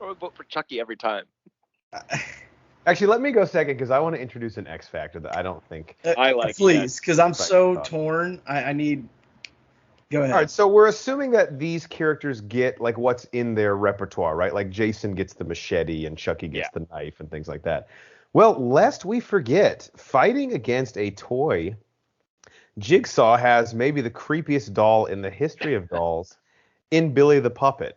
I would vote for Chucky every time. Actually, let me go second because I want to introduce an X factor that I don't think. I like. Please, because I'm so torn. I need. Go ahead. All right, so we're assuming that these characters get like what's in their repertoire, right? Like Jason gets the machete and Chucky gets the knife and things like that. Well, lest we forget, fighting against a toy, Jigsaw has maybe the creepiest doll in the history of dolls in Billy the Puppet.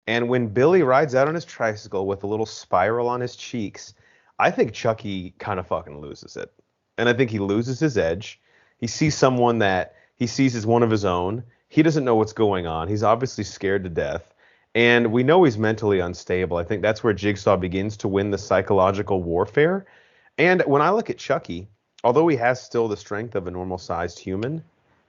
And when Billy rides out on his tricycle with a little spiral on his cheeks, I think Chucky kind of fucking loses it. And I think he loses his edge. He sees someone that he sees as one of his own. He doesn't know what's going on. He's obviously scared to death. And we know he's mentally unstable. I think that's where Jigsaw begins to win the psychological warfare. And when I look at Chucky, although he has still the strength of a normal-sized human,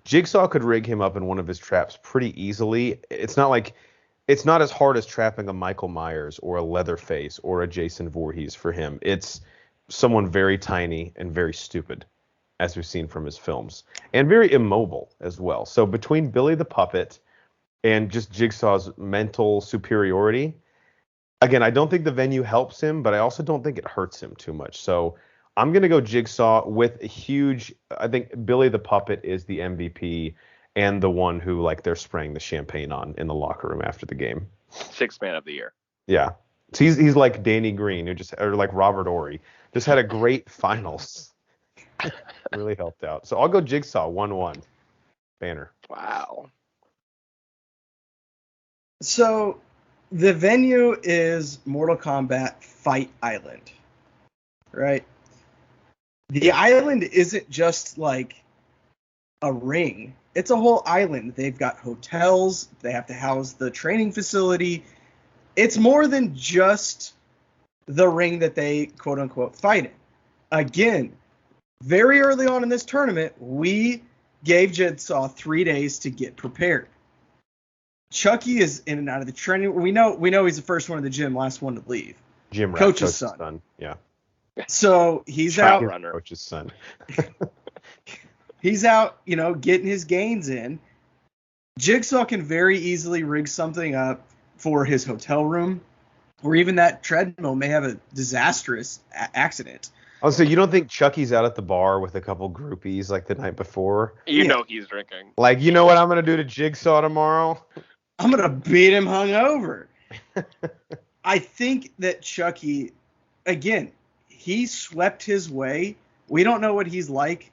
Jigsaw could rig him up in one of his traps pretty easily. It's not as hard as trapping a Michael Myers or a Leatherface or a Jason Voorhees for him. It's someone very tiny and very stupid, as we've seen from his films, and very immobile as well. So between Billy the Puppet and just Jigsaw's mental superiority, again, I don't think the venue helps him, but I also don't think it hurts him too much. So I'm going to go Jigsaw with a huge, I think Billy the Puppet is the MVP and the one who, like, they're spraying the champagne on in the locker room after the game. Sixth man of the year. Yeah. So he's like Danny Green, or like Robert Horry. Just had a great finals. Really helped out. So I'll go Jigsaw 1-1. Banner. Wow. So the venue is Mortal Kombat Fight Island, right? The island isn't just like a ring. It's a whole island. They've got hotels. They have to house the training facility. It's more than just the ring that they quote unquote fight in. Again, very early on in this tournament, we gave Jigsaw 3 days to get prepared. Chucky is in and out of the training. We know he's the first one in the gym, last one to leave. Jim Rat, Coach's son. Yeah. So he's Track out. runner. Coach's son. He's out, getting his gains in. Jigsaw can very easily rig something up for his hotel room, or even that treadmill may have a disastrous accident. Also, you don't think Chucky's out at the bar with a couple groupies like the night before? You know he's drinking. Like, you know what I'm going to do to Jigsaw tomorrow? I'm going to beat him hungover. I think that Chucky, again, he swept his way. We don't know what he's like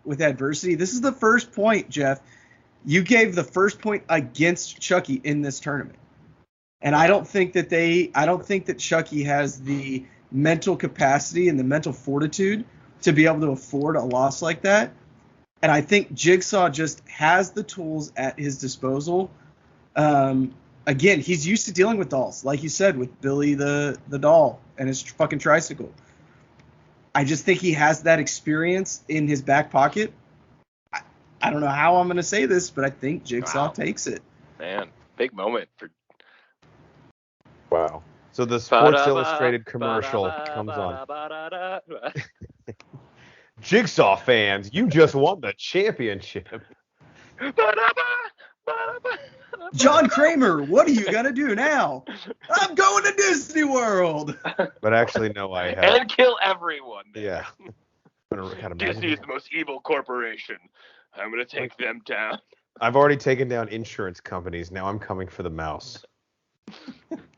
with adversity. This is the first point, Jeff. You gave the first point against Chucky in this tournament. And I don't think that Chucky has the mental capacity and the mental fortitude to be able to afford a loss like that. And I think Jigsaw just has the tools at his disposal. Again, he's used to dealing with dolls, like you said, with Billy the doll and his fucking tricycle. I just think he has that experience in his back pocket. I don't know how I'm going to say this, but I think Jigsaw takes it. Man, big moment for. Wow. So the Sports Illustrated commercial comes on. Jigsaw fans, you just won the championship. John Kramer, what are you going to do now? I'm going to Disney World. But actually, no, I have. And kill everyone. Yeah. Disney is the most evil corporation. I'm going to take them down. I've already taken down insurance companies. Now I'm coming for the mouse.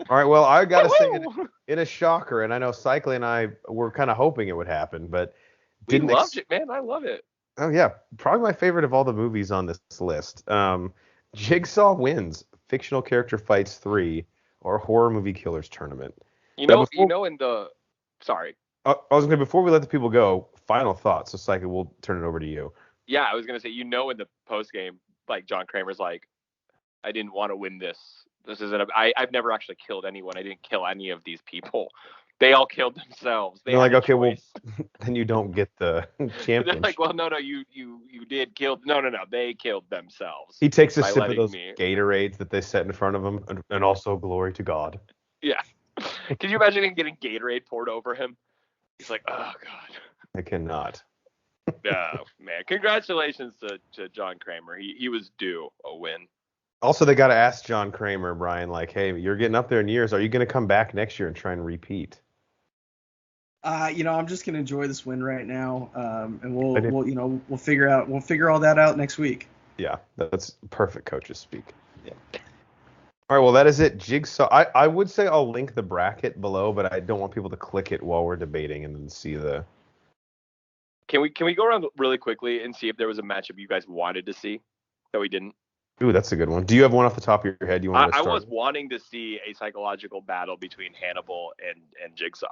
All right, well, I got to say, in a shocker, and I know Cycling and I were kind of hoping it would happen, but didn't. We loved it, man. I love it. Oh, yeah. Probably my favorite of all the movies on this list. Jigsaw wins Fictional Character Fights III, or Horror Movie Killers Tournament. Sorry. I was going to, before we let the people go, final thoughts. So, Cycling, we'll turn it over to you. Yeah, I was going to say, in the post game, like, John Kramer's like, I didn't want to win this. I've never actually killed anyone. I didn't kill any of these people. They all killed themselves. They're like, okay, well, then you don't get the championship. They're like, well, no, you did kill. No, they killed themselves. He takes a sip of those Gatorades that they set in front of him, and also glory to God. Yeah. Can you imagine him getting Gatorade poured over him? He's like, oh, God. I cannot. No, man. Congratulations to John Kramer. He was due a win. Also, they got to ask John Kramer, Brian, like, hey, you're getting up there in years. Are you going to come back next year and try and repeat? I'm just going to enjoy this win right now, and we'll figure all that out next week. Yeah, that's perfect coaches speak. Yeah. All right, well, that is it. Jigsaw. I would say I'll link the bracket below, but I don't want people to click it while we're debating and then see the. Can we go around really quickly and see if there was a matchup you guys wanted to see that we didn't? Ooh, that's a good one. Do you have one off the top of your head you want to I start? was wanting to see a psychological battle between Hannibal and Jigsaw.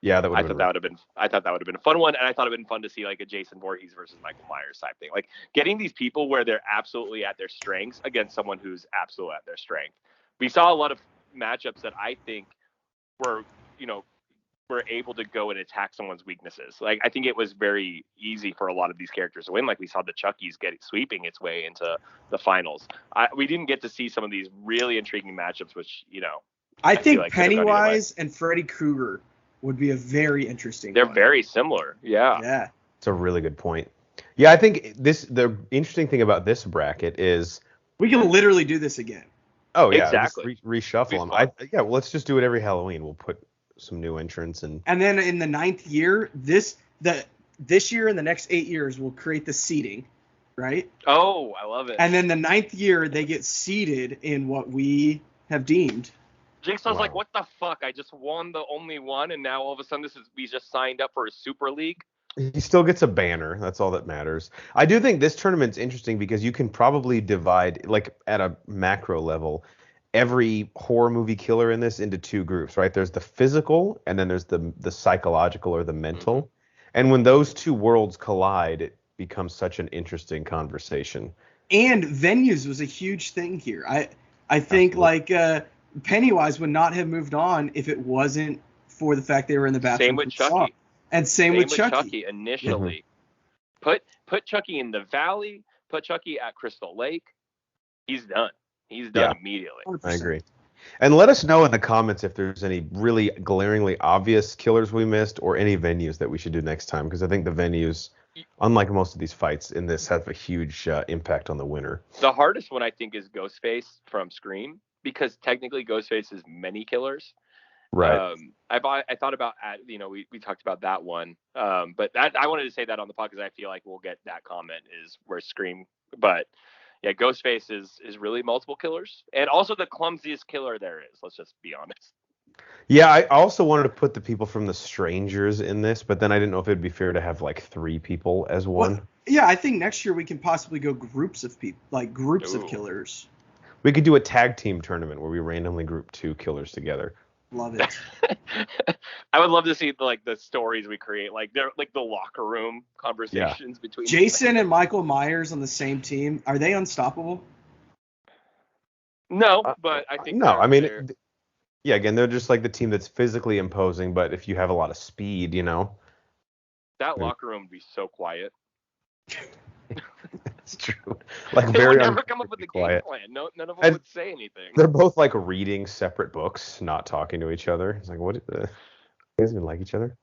Yeah, that would I have thought been. that would have been. I thought that would have been a fun one, and I thought it would have been fun to see like a Jason Voorhees versus Michael Myers type thing. Like getting these people where they're absolutely at their strengths against someone who's absolutely at their strength. We saw a lot of matchups that I think were, were able to go and attack someone's weaknesses. Like I think it was very easy for a lot of these characters to win. Like we saw the Chucky's sweeping its way into the finals. We didn't get to see some of these really intriguing matchups, which I think like Pennywise and Freddy Krueger would be a very interesting. They're very similar. Yeah. Yeah. It's a really good point. Yeah, I think the interesting thing about this bracket is we can literally do this again. Oh yeah, exactly. Reshuffle them. Well, let's just do it every Halloween. We'll put some new entrants and then in the 9th year, this year and the next 8 years we'll create the seeding, right? Oh, I love it. And then the 9th year they get seeded in what we have deemed. Jigsaw's like, what the fuck? I just won the only one, and now all of a sudden we just signed up for a super league. He still gets a banner. That's all that matters. I do think this tournament's interesting because you can probably divide, like at a macro level, every horror movie killer in this into two groups, right? There's the physical, and then there's the psychological or the mental. Mm-hmm. And when those two worlds collide, it becomes such an interesting conversation. And venues was a huge thing here. I think Pennywise would not have moved on if it wasn't for the fact they were in the bathroom. Same with Chucky. And same with Chucky. Initially. Mm-hmm. Put Chucky in the Valley, put Chucky at Crystal Lake. He's done. He's done immediately. 100%. I agree. And let us know in the comments if there's any really glaringly obvious killers we missed or any venues that we should do next time, because I think the venues, unlike most of these fights in this, have a huge impact on the winner. The hardest one, I think, is Ghostface from Scream, because technically Ghostface is many killers. Right. I thought about, we talked about that one, but I wanted to say that on the podcast because I feel like we'll get that comment is where Scream, but yeah, Ghostface is really multiple killers and also the clumsiest killer there is. Let's just be honest. Yeah, I also wanted to put the people from The Strangers in this, but then I didn't know if it'd be fair to have like 3 people as one. Well, yeah, I think next year we can possibly go groups of people, like groups of killers. We could do a tag team tournament where we randomly group 2 killers together. Love it. I would love to see the stories we create, like they're like the locker room conversations between Jason and Michael Myers on the same team. Are they unstoppable? No, but I think no. I mean, yeah. Again, they're just like the team that's physically imposing, but if you have a lot of speed, that locker room would be so quiet. It's true. Like they very would never come up with a game plan. No, none of them would say anything. They're both like reading separate books, not talking to each other. It's like, what? You guys even like each other?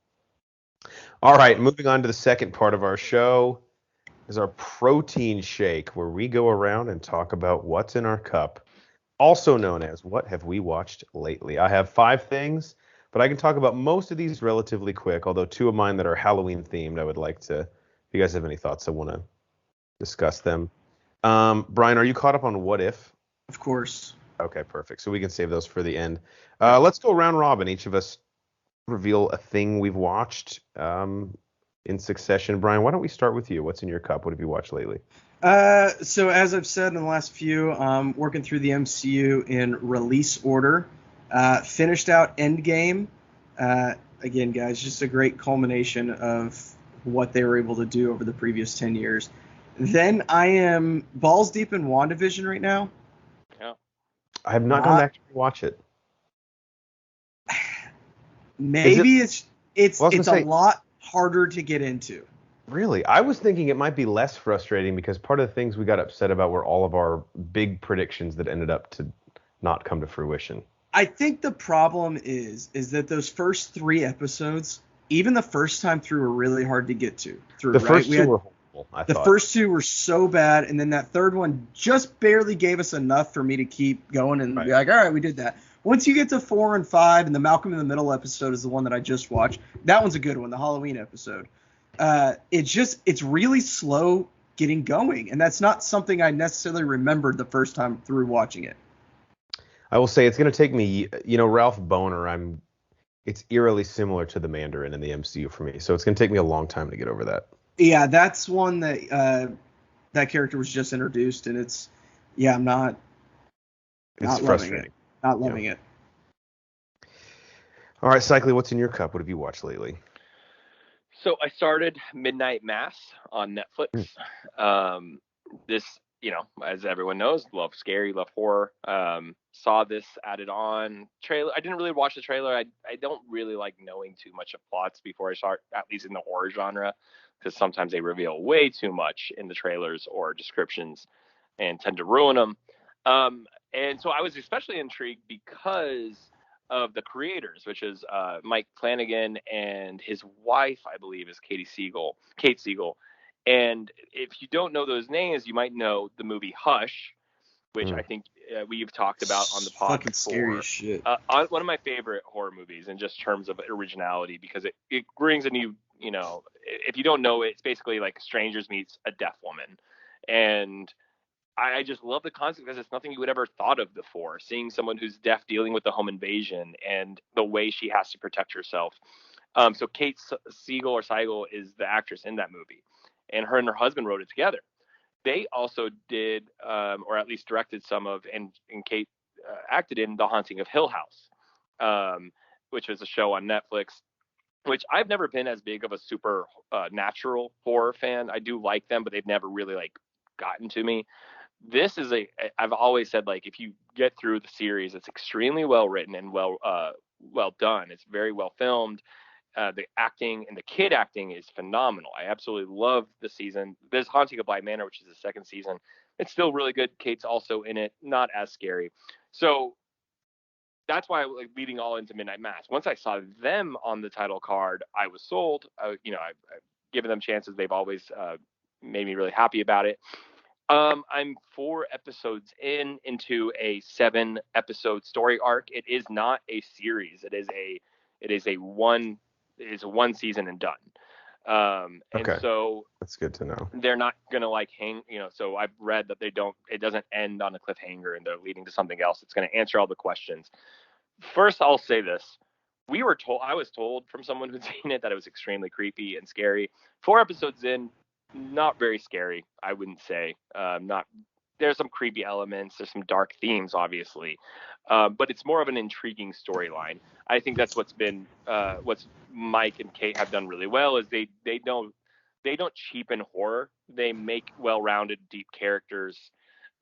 All right, moving on to the second part of our show is our protein shake, where we go around and talk about what's in our cup, also known as what have we watched lately. I have 5 things, but I can talk about most of these relatively quick, although 2 of mine that are Halloween themed, I would like to, if you guys have any thoughts, I want to discuss them. Brian, are you caught up on What If? Of course. Okay, perfect. So we can save those for the end. Let's go round robin. Each of us reveal a thing we've watched in succession. Brian, why don't we start with you? What's in your cup? What have you watched lately? So as I've said in the last few, working through the MCU in release order. Finished out Endgame. Again, guys, just a great culmination of what they were able to do over the previous 10 years. Then I am balls deep in WandaVision right now. Yeah. I have not gone back to watch it. Maybe it's a lot harder to get into. Really? I was thinking it might be less frustrating because part of the things we got upset about were all of our big predictions that ended up to not come to fruition. I think the problem is that those first 3 episodes, even the first time through, were really hard to get to. The first 2 were horrible. The first 2 were so bad, and then that third one just barely gave us enough for me to keep going and be like, all right, we did that. Once you get to 4 and 5, and the Malcolm in the Middle episode is the one that I just watched, that one's a good one, the Halloween episode. It's really slow getting going, and that's not something I necessarily remembered the first time through watching it. I will say it's going to take me, Ralph Bohner, it's eerily similar to the Mandarin in the MCU for me, so it's going to take me a long time to get over that. Yeah, that's one that that character was just introduced, and it's Yeah, I'm not It's loving frustrating. it. Not loving it. All right, Cycly, what's in your cup? What have you watched lately? So I started Midnight Mass on Netflix. This, as everyone knows, love scary, love horror. Saw this added on trailer. I didn't really watch the trailer. I don't really like knowing too much of plots before I start, at least in the horror genre, because sometimes they reveal way too much in the trailers or descriptions and tend to ruin them. And so I was especially intrigued because of the creators, which is Mike Flanagan and his wife, I believe, is Kate Siegel. And if you don't know those names, you might know the movie Hush, which I think we've talked about on the pod fucking before. Scary as shit. One of my favorite horror movies in just terms of originality, because it brings a new, if you don't know it, it's basically like strangers meets a deaf woman. And I just love the concept because it's nothing you would ever thought of before. Seeing someone who's deaf dealing with the home invasion and the way she has to protect herself. So Kate Siegel is the actress in that movie, and her husband wrote it together. They also did, or at least directed some of, and Kate acted in The Haunting of Hill House, which was a show on Netflix. Which I've never been as big of a super natural horror fan. I do like them, but they've never really like gotten to me. This is I've always said, like, if you get through the series, it's extremely well written and well done. It's very well filmed. The acting and the kid acting is phenomenal. I absolutely love the season. There's Haunting of Bly Manor, which is the second season. It's still really good. Kate's also in it, not as scary. So that's why, like, leading all into Midnight Mass. Once I saw them on the title card, I was sold. I've given them chances. They've always made me really happy about it. I'm 4 episodes into a 7-episode story arc. It is not a series. It is a one season and done. And so that's good to know. They're not gonna like hang, so I've read that it doesn't end on a cliffhanger and they're leading to something else. It's going to answer all the questions. First, I'll say this. I was told from someone who'd seen it that it was extremely creepy and scary. 4 episodes in, not very scary, I wouldn't say. There's some creepy elements. There's some dark themes, obviously, but it's more of an intriguing storyline. I think that's what's Mike and Kate have done really well is they don't cheapen horror. They make well-rounded, deep characters,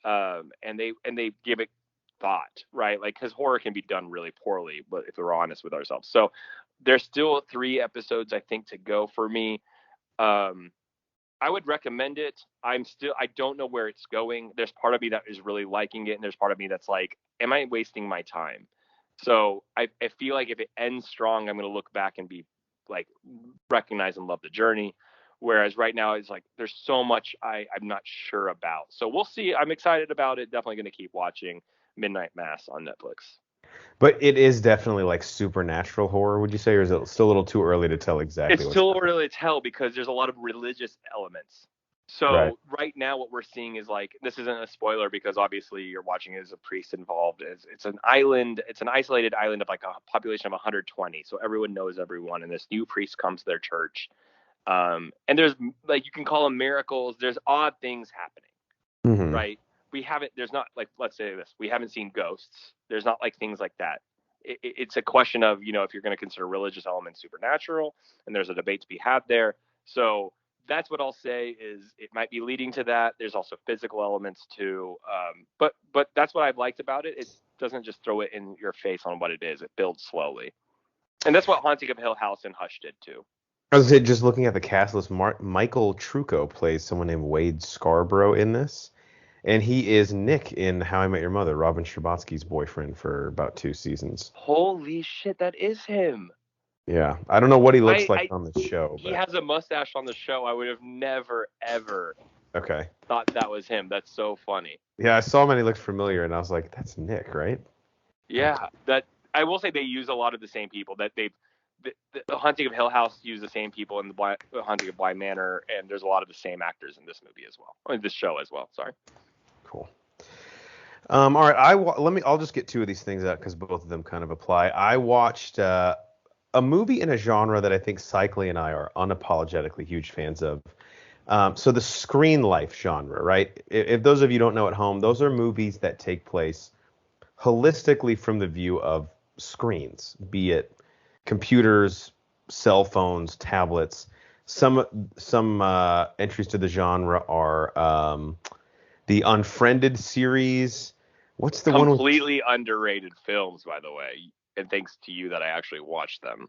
and they give it thought, right? Like, because horror can be done really poorly, but if we're honest with ourselves. So there's still 3 episodes, I think, to go for me. I would recommend it. I don't know where it's going. There's part of me that is really liking it, and there's part of me that's like, am I wasting my time? So I feel like if it ends strong, I'm going to look back and be like, recognize and love the journey. Whereas right now, it's like, there's so much I'm not sure about. So we'll see. I'm excited about it. Definitely going to keep watching Midnight Mass on Netflix. But it is definitely like supernatural horror, would you say, or is it still a little too early to tell exactly? It's still early to tell because there's a lot of religious elements. So right now what we're seeing is, like, this isn't a spoiler because obviously you're watching as a priest involved. It's an island. It's an isolated island of like a population of 120. So everyone knows everyone. And this new priest comes to their church. And there's, like, you can call them miracles. There's odd things happening, right? There's not, like, let's say this, we haven't seen ghosts. There's not like things like that. It's a question of, if you're going to consider religious elements supernatural, and there's a debate to be had there. So that's what I'll say is it might be leading to that. There's also physical elements too. But that's what I've liked about it. It doesn't just throw it in your face on what it is. It builds slowly. And that's what Haunting of Hill House and Hush did too. I was just looking at the cast list. Michael Trucco plays someone named Wade Scarborough in this. And he is Nick in How I Met Your Mother, Robin Scherbatsky's boyfriend for about 2 seasons. Holy shit, that is him. Yeah. I don't know what he looks like on the show. He has a mustache on the show. I would have never, ever thought that was him. That's so funny. Yeah, I saw him and he looked familiar, and I was like, that's Nick, right? Yeah. That I will say they use a lot of the same people. That the Haunting of Hill House use the same people in the Haunting of Bly Manor, and there's a lot of the same actors in this movie as well. I mean, this show as well. Sorry. Cool. All right. I'll just get 2 of these things out because both of them kind of apply. I watched a movie in a genre that I think Cycly and I are unapologetically huge fans of. So the screen life genre, right? If those of you don't know at home, those are movies that take place holistically from the view of screens, be it computers, cell phones, tablets. Some entries to the genre are the Unfriended series. What's the one with Completely underrated films, by the way, and thanks to you that I actually watched them.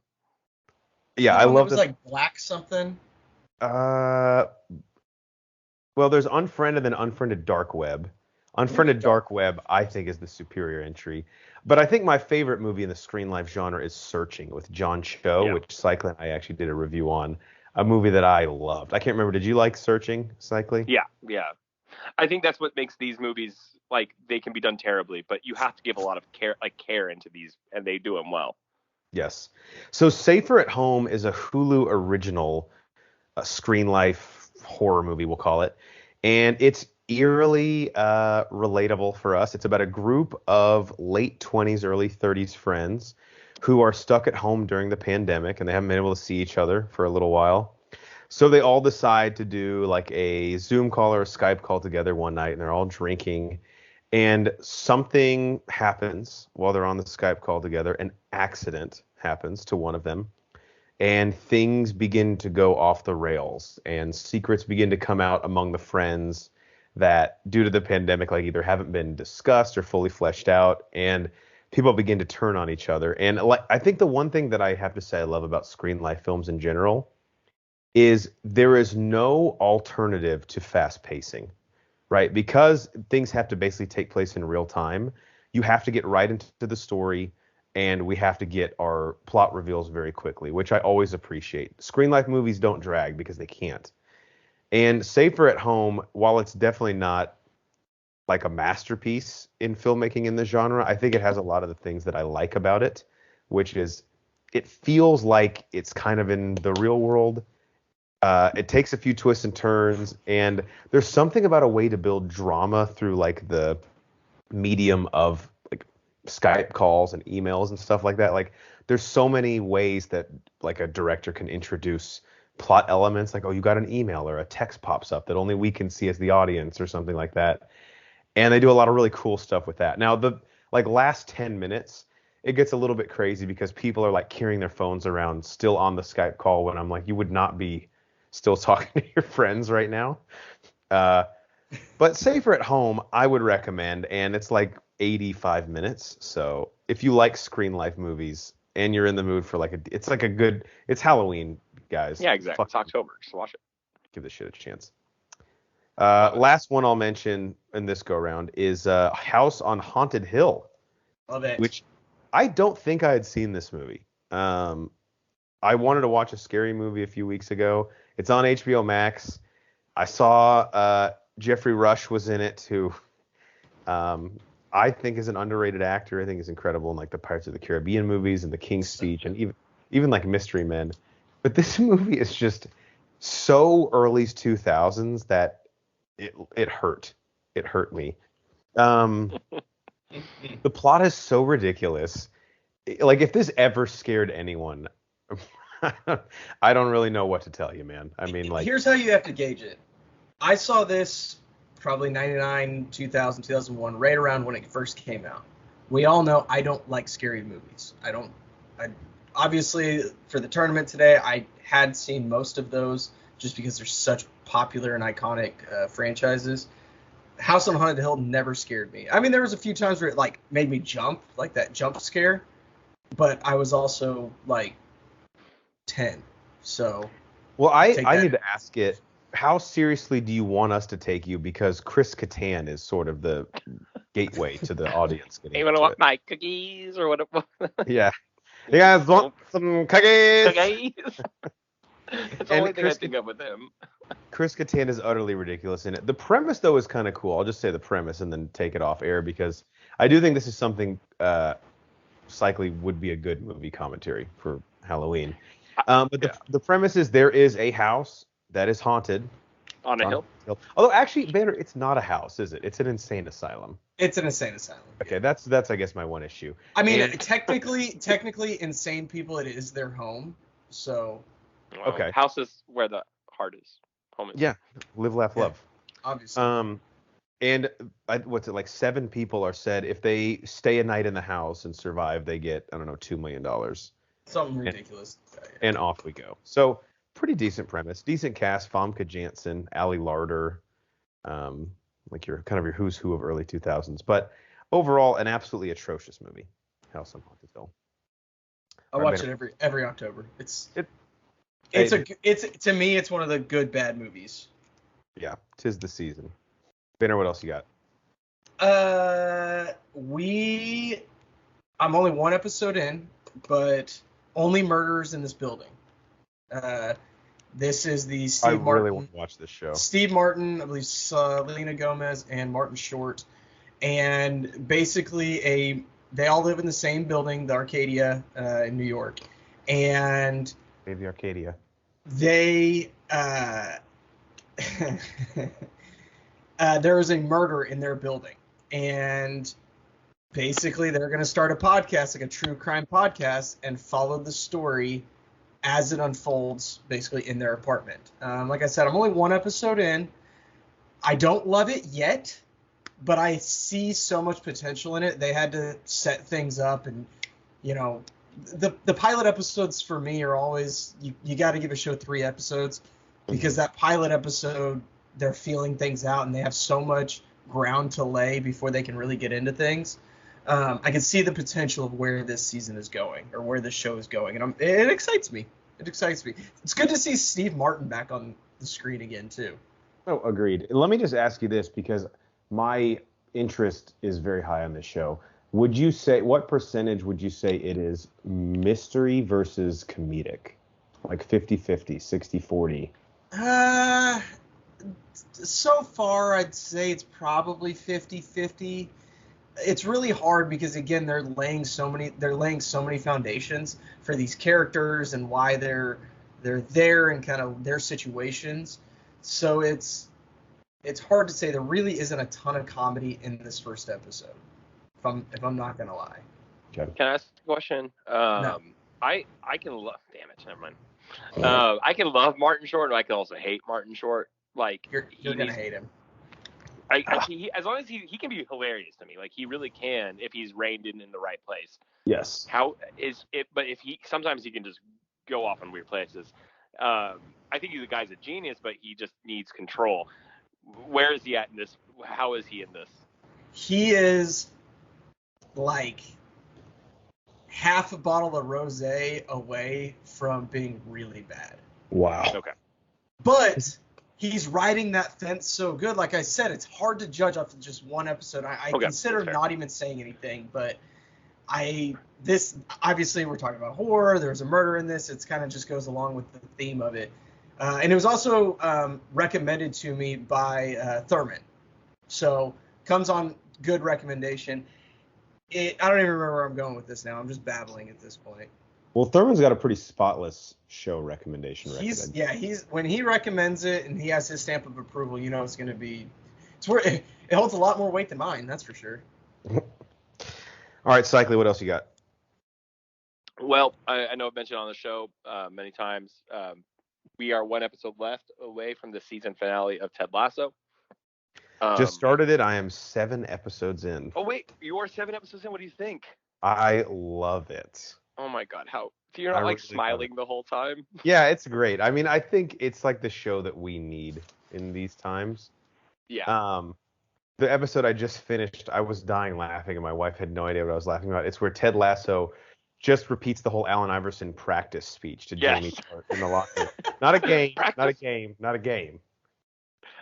Yeah, I The one that love was like Black something. Well, there's Unfriended and Unfriended Dark Web. Unfriended Dark Web, I think, is the superior entry. But I think my favorite movie in the screen life genre is Searching with John Cho, Yeah. which Cycling and I actually did a review on. A movie that I loved. I can't remember. Did you like Searching, Cycling? Yeah. I think that's what makes these movies, like, they can be done terribly, but you have to give a lot of care into these, and they do them well. Yes. So Safer at Home is a Hulu original screen life horror movie, we'll call it. And it's eerily relatable for us. It's about a group of late 20s, early 30s friends who are stuck at home during the pandemic and they haven't been able to see each other for a little while. So they all decide to do like a Zoom call or a Skype call together one night, and they're all drinking. And something happens while they're on the Skype call together. An accident happens to one of them, and things begin to go off the rails, and secrets begin to come out among the friends that, due to the pandemic, like either haven't been discussed or fully fleshed out, and people begin to turn on each other. And like, I think the one thing that I have to say I love about screen life films in general is there is no alternative to fast pacing, right? Because things have to basically take place in real time. You have to get right into the story, and we have to get our plot reveals very quickly, which I always appreciate. Screen life movies don't drag because they can't. And Safer at Home, while it's definitely not like a masterpiece in filmmaking in the genre, I think it has a lot of the things that I like about it, which is it feels like it's kind of in the real world. It takes a few twists and turns, and there's something about a way to build drama through like the medium of like Skype calls and emails and stuff like that. Like there's so many ways that like a director can introduce plot elements, like, oh, you got an email or a text pops up that only we can see as the audience or something like that. And they do a lot of really cool stuff with that. Now the like last 10 minutes, it gets a little bit crazy because people are like carrying their phones around still on the Skype call when I'm like, you would not be still talking to your friends right now. But Safer at Home, I would recommend, and it's like 85 minutes. So if you like screen life movies and you're in the mood for like it's Halloween, guys. Yeah, exactly. It's October. Just watch it. Give this shit a chance. Last one I'll mention in this go round is House on Haunted Hill. Love it. Which I don't think I had seen this movie. I wanted to watch a scary movie a few weeks ago. It's on HBO Max. I saw Jeffrey Rush was in it, who I think is an underrated actor. I think he's incredible in like the Pirates of the Caribbean movies and the King's Speech and even like Mystery Men. But this movie is just so early 2000s that it hurt. It hurt me. The plot is so ridiculous. Like if this ever scared anyone, I don't really know what to tell you, man. I mean, like, here's how you have to gauge it. I saw this probably 99, 2000, 2001, right around when it first came out. We all know I don't like scary movies. I obviously for the tournament today, I had seen most of those just because they're such popular and iconic franchises. House on Haunted Hill never scared me. I mean, there was a few times where it like made me jump, like that jump scare, but I was also like 10. So, well, I need to ask it. How seriously do you want us to take you? Because Chris Kattan is sort of the gateway to the audience. You want to want my cookies or what? Yeah. You guys want some cookies? Cookies. That's the only thing I think of with him. Chris Kattan is utterly ridiculous in it. The premise, though, is kind of cool. I'll just say the premise and then take it off air because I do think this is something likely would be a good movie commentary for Halloween. But the premise is there is a house that is haunted. On a hill? Although, actually, Banner, it's not a house, is it? It's an insane asylum. It's an insane asylum. Okay, that's I guess my one issue. I mean, technically, insane people, it is their home. So. Okay. House is where the heart is. Home. Yeah, live, laugh, Yeah. love. Obviously. And what's it like? 7 people are said if they stay a night in the house and survive, they get, I don't know, $2 million. Something ridiculous. And off we go. So pretty decent premise, decent cast. Famke Janssen, Ali Larder, like your kind of your who's who of early 2000s. But overall, an absolutely atrocious movie. House on Haunted Hill. I watch it every October. To me, it's one of the good bad movies. Yeah, 'tis the season. Banner, what else you got? I'm only one episode in, but only murders in this building. This is the Steve Martin. I really want to watch this show. Steve Martin, I believe, Selena Gomez, and Martin Short, and basically they all live in the same building, the Arcadia in New York, and Maybe Arcadia. They there was a murder in their building, and basically they're going to start a podcast, like a true crime podcast, and follow the story as it unfolds basically in their apartment. Like I said, I'm only one episode in. I don't love it yet, but I see so much potential in it. They had to set things up, and the pilot episodes for me are always, you got to give a show 3 episodes, because that pilot episode, they're feeling things out and they have so much ground to lay before they can really get into things. I can see the potential of where this season is going, or where this show is going, and it excites me. It's good to see Steve Martin back on the screen again too. Oh, agreed. Let me just ask you this, because my interest is very high on this show. What percentage would you say it is mystery versus comedic? Like 50-50, 60-40? So far, I'd say it's probably 50-50. It's really hard because, again, they're laying so many foundations for these characters and why they're there and kind of their situations. So it's hard to say. There really isn't a ton of comedy in this first episode, if I'm not gonna lie. Okay. Can I ask a question? No. I can love. Damn it, never mind. I can love Martin Short, and I can also hate Martin Short. Like you're gonna hate him. As long as he can be hilarious to me, like he really can if he's reined in the right place. Yes. How is it? But if sometimes he can just go off in weird places. I think the guy's a genius, but he just needs control. Where is he at in this? How is he in this? He is like half a bottle of rosé away from being really bad. Wow. Okay. But he's riding that fence so good. Like I said, it's hard to judge off of just one episode. I consider not even saying anything, but this obviously we're talking about horror. There's a murder in this. It's kind of just goes along with the theme of it. And it was also recommended to me by Thurman. So comes on good recommendation. I don't even remember where I'm going with this now. I'm just babbling at this point. Well, Thurman's got a pretty spotless show recommendation record. He's when he recommends it and he has his stamp of approval, it's going to be. It holds a lot more weight than mine, that's for sure. All right, Cycly, what else you got? Well, I know I've mentioned on the show many times. We are one episode left away from the season finale of Ted Lasso. Just started it. I am 7 episodes in. Oh wait, you are 7 episodes in. What do you think? I love it. Oh my god, how? So you're not like really smiling the whole time? Yeah, it's great. I mean, I think it's like the show that we need in these times. Yeah. The episode I just finished, I was dying laughing, and my wife had no idea what I was laughing about. It's where Ted Lasso just repeats the whole Allen Iverson practice speech to Jamie in the locker room. Not a game. Not a game. Not a game.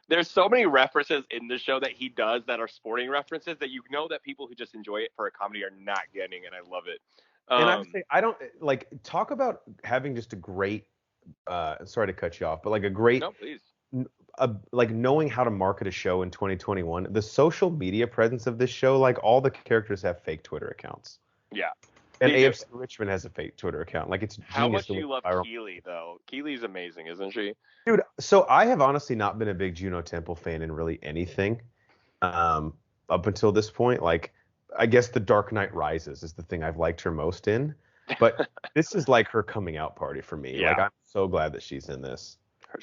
There's so many references in the show that he does that are sporting references that that people who just enjoy it for a comedy are not getting, and I love it. And I would say, I don't talk about having just a great. Sorry to cut you off, but like a great. No, please. Like knowing how to market a show in 2021, the social media presence of this show, like all the characters have fake Twitter accounts. Yeah. And AFC Richmond has a fake Twitter account. Like it's genius. How much do you love Keely though? Keely's amazing, isn't she? Dude, so I have honestly not been a big Juno Temple fan in really anything up until this point. Like I guess The Dark Knight Rises is the thing I've liked her most in. But this is like her coming out party for me. Yeah. Like I'm so glad that she's in this.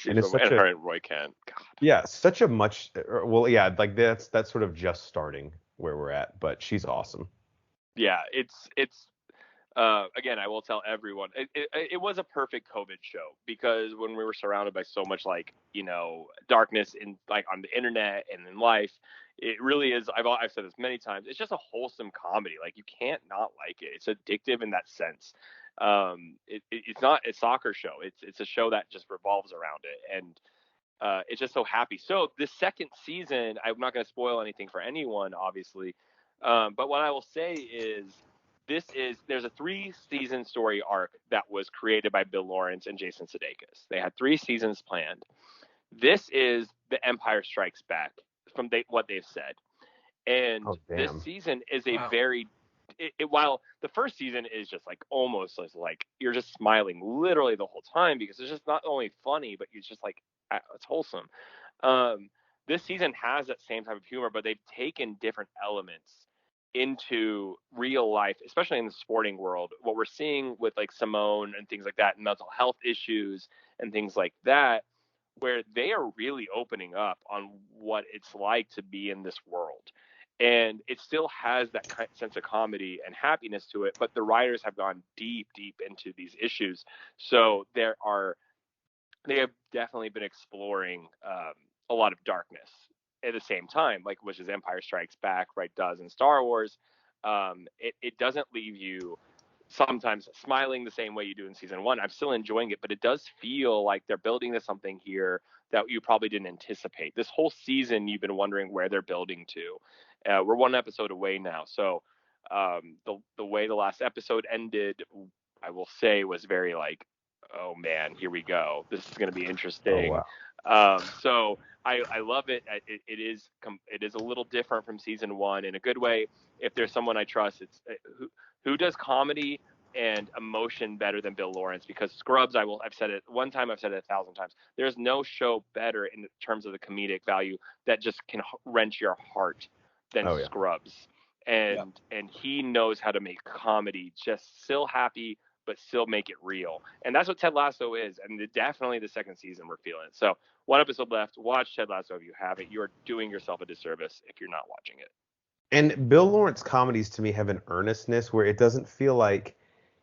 And it's such her and Roy Kent. God. Yeah, such a much. Well, yeah, like that's sort of just starting where we're at, but she's awesome. Yeah, it's again, I will tell everyone it was a perfect COVID show, because when we were surrounded by so much darkness in on the internet and in life, it really is. I've said this many times. It's just a wholesome comedy. Like, you can't not like it. It's addictive in that sense. It's not a soccer show. It's a show that just revolves around it, and it's just so happy. So this second season, I'm not going to spoil anything for anyone, obviously, but what I will say is there's a 3-season story arc that was created by Bill Lawrence and Jason Sudeikis. They had 3 seasons planned. This is The Empire Strikes Back from what they've said, and this season is a very while the first season is just almost like you're just smiling literally the whole time, because it's just not only funny, but it's just it's wholesome. This season has that same type of humor, but they've taken different elements into real life, especially in the sporting world. What we're seeing with Simone and things like that, and mental health issues and things like that, where they are really opening up on what it's like to be in this world. And it still has that sense of comedy and happiness to it, but the writers have gone deep into these issues. So they have definitely been exploring a lot of darkness at the same time, which is Empire Strikes Back, right, does in Star Wars. It doesn't leave you sometimes smiling the same way you do in season 1. I'm still enjoying it, but it does feel like they're building to something here that you probably didn't anticipate. This whole season, you've been wondering where they're building to. We're 1 episode away now, so the way the last episode ended, I will say, was very oh man, here we go. This is going to be interesting. Oh, wow. So I love it. It is a little different from season 1 in a good way. If there's someone I trust, it's who does comedy and emotion better than Bill Lawrence, because Scrubs, I've said it one time, I've said it 1,000 times. There's no show better in terms of the comedic value that just can wrench your heart than Scrubs. And he knows how to make comedy just still happy, but still make it real. And that's what Ted Lasso is. And definitely the second season, we're feeling it. So 1 episode left. Watch Ted Lasso if you haven't. You're doing yourself a disservice if you're not watching it. And Bill Lawrence comedies, to me, have an earnestness where it doesn't feel like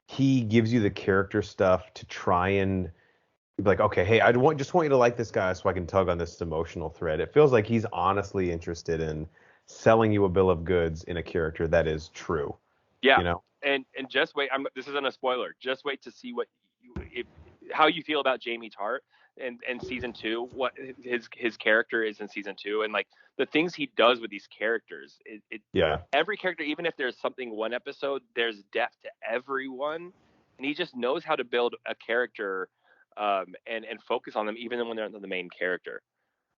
he gives you the character stuff to try and be like, okay, hey, just want you to like this guy so I can tug on this emotional thread. It feels like he's honestly interested in selling you a bill of goods in a character that is true. Yeah. You know? And just wait. This isn't a spoiler. Just wait to see how you feel about Jamie Tart in season 2. What his character is in season 2, and the things he does with these characters. Every character, even if there's something 1 episode, there's depth to everyone, and he just knows how to build a character and focus on them even when they're not the main character.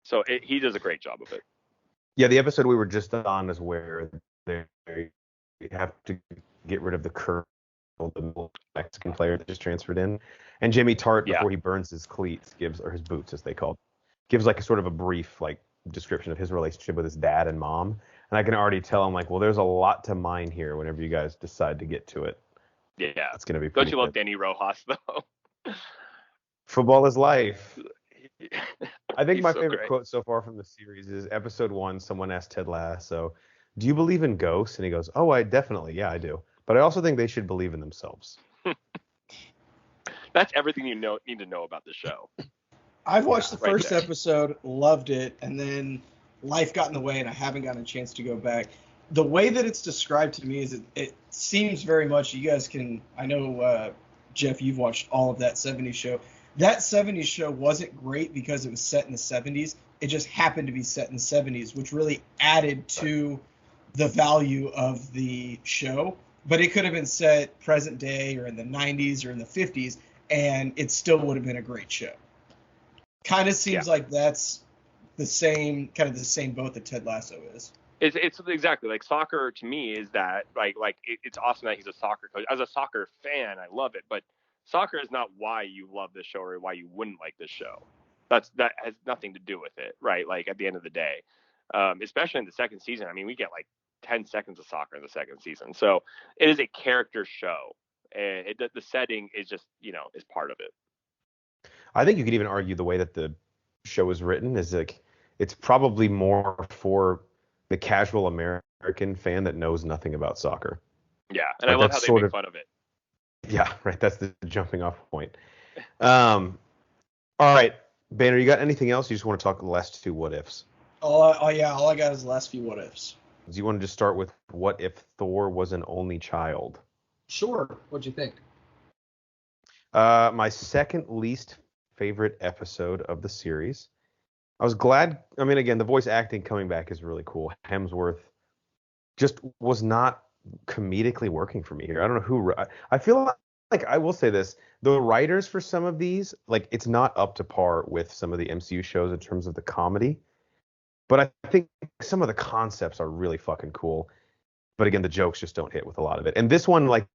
So he does a great job of it. Yeah, the episode we were just on is where they have to get rid of the Colonel, the Mexican player that just transferred in, and Jimmy Tart, before he burns his cleats, or his boots as they call, gives a sort of a brief description of his relationship with his dad and mom, and I can already tell I'm well, there's a lot to mine here whenever you guys decide to get to it. Yeah, it's gonna be. Don't you love Danny Rojas though? Football is life. I think my favorite great. quote so far from the series is episode 1. Someone asked Ted Lasso, "Do you believe in ghosts?" And he goes, "Oh, I I do. But I also think they should believe in themselves." That's everything you need to know about the show. I've watched the first episode, loved it, and then life got in the way, and I haven't gotten a chance to go back. The way that it's described to me is it seems very much, you guys can, I know, Jeff, you've watched all of that 70s show. That 70s show wasn't great because it was set in the 70s. It just happened to be set in the 70s, which really added to the value of the show. But it could have been set present day or in the 90s or in the 50s, and it still would have been a great show. Kind of seems like that's the same boat that Ted Lasso is. It's exactly soccer to me is that it's awesome that he's a soccer coach. As a soccer fan, I love it, but soccer is not why you love this show or why you wouldn't like this show. That has nothing to do with it, right? At the end of the day, especially in the second season, I mean, we get 10 seconds of soccer in the second season, so it is a character show, and the setting is just is part of it. I think you could even argue the way that the show is written is like it's probably more for the casual American fan that knows nothing about soccer. Yeah, and Like, I love that's how they sort make of- fun of it. Yeah, right. That's the jumping off point. All right, Banner, you got anything else? You just want to talk the last two what ifs? All I got is the last few what ifs. Do you want to just start with what if Thor was an only child? Sure. What'd you think? My second least favorite episode of the series. I was glad. I mean, again, the voice acting coming back is really cool. Hemsworth just was not comedically working for me here. I don't know who. I feel like I will say this: the writers for some of these, like, it's not up to par with some of the MCU shows in terms of the comedy. But I think some of the concepts are really fucking cool. But again, the jokes just don't hit with a lot of it. And this one, like,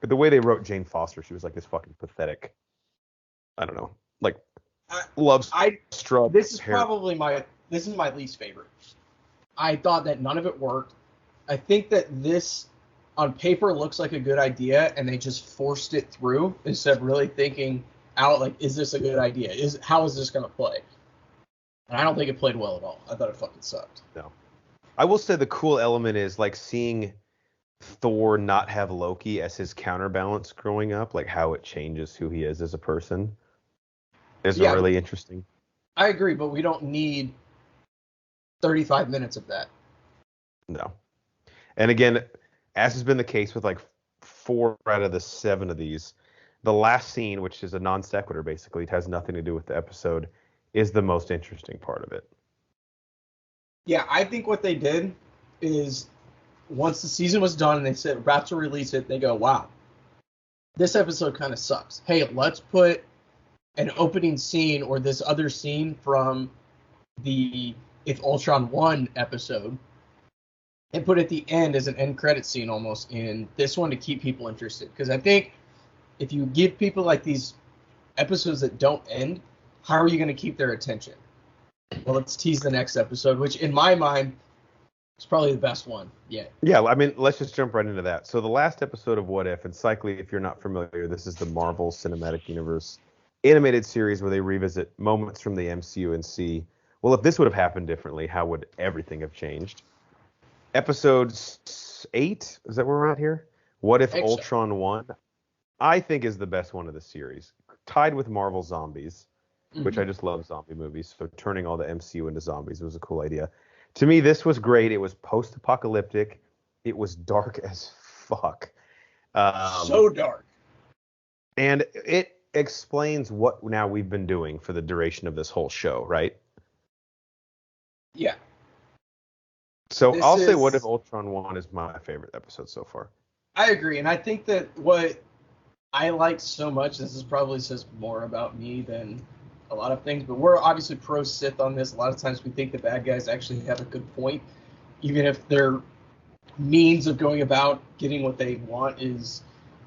the way they wrote Jane Foster, she was like this fucking pathetic. I don't know, like loves strub. This is hair. probably my least favorite. I thought that none of it worked. I think that this on paper looks like a good idea, and they just forced it through instead of really thinking out, like, is this a good idea? How is this going to play? And I don't think it played well at all. I thought it fucking sucked. No. I will say the cool element is like seeing Thor not have Loki as his counterbalance growing up, like how it changes who he is as a person. Is really interesting. I agree, but we don't need 35 minutes of that. No. And again, as has been the case with like 4 out of the 7 of these, the last scene, which is a non sequitur basically, it has nothing to do with the episode, is the most interesting part of it. Yeah, I think what they did is once the season was done and they said about to release it, they go, wow, this episode kind of sucks. Hey, let's put an opening scene or this other scene from the If Ultron Won episode and put at the end as an end credit scene almost in this one to keep people interested. Because I think if you give people like these episodes that don't end, how are you going to keep their attention? Well, let's tease the next episode, which in my mind is probably the best one yet. Yeah, I mean, let's just jump right into that. So the last episode of What If, and cyclically, if you're not familiar, this is the Marvel Cinematic Universe animated series where they revisit moments from the MCU and see, well, if this would have happened differently, how would everything have changed? Episode 8, is that where we're at here? What If Ultron Won, I think is the best one of the series. Tied with Marvel Zombies, which I just love zombie movies. So turning all the MCU into zombies was a cool idea. To me, this was great. It was post-apocalyptic. It was dark as fuck. So dark. And it explains what now we've been doing for the duration of this whole show, right? Yeah. So I'll say What If Ultron Won is my favorite episode so far. I agree. And I think that what I like so much, this is probably says more about me than a lot of things, but we're obviously pro Sith on this. A lot of times we think the bad guys actually have a good point, even if their means of going about getting what they want is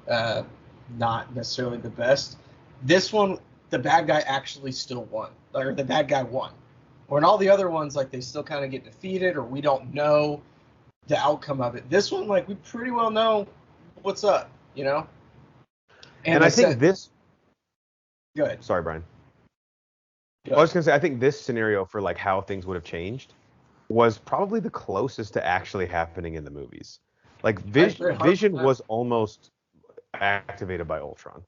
not necessarily the best. This one, the bad guy actually still won, or the bad guy won. Or in all the other ones, like, they still kind of get defeated, or we don't know the outcome of it. This one, like, we pretty well know what's up, you know? And I think this... Go ahead. Sorry, Brian. I was going to say, I think this scenario for like how things would have changed was probably the closest to actually happening in the movies. Like Vision was almost activated by Ultron.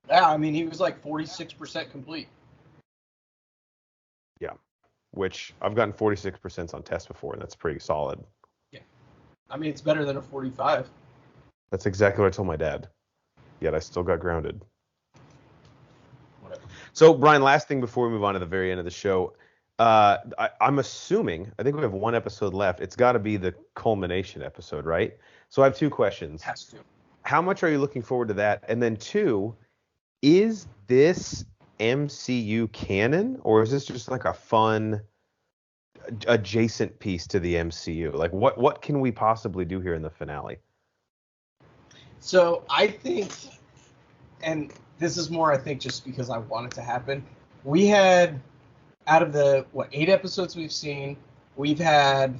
Yeah, I mean, he was like 46% complete. Yeah, which I've gotten 46% on tests before, and that's pretty solid. Yeah. I mean, it's better than a 45. That's exactly what I told my dad. Yet I still got grounded. So, Brian, last thing before we move on to the very end of the show, I'm assuming, I think we have one episode left. It's got to be the culmination episode, right? So I have 2 questions. Has to. How much are you looking forward to that? And then 2, is this MCU canon, or is this just like a fun adjacent piece to the MCU? Like, what can we possibly do here in the finale? So I think, and this is more, I think, just because I want it to happen. We had, out of the, 8 episodes we've seen, we've had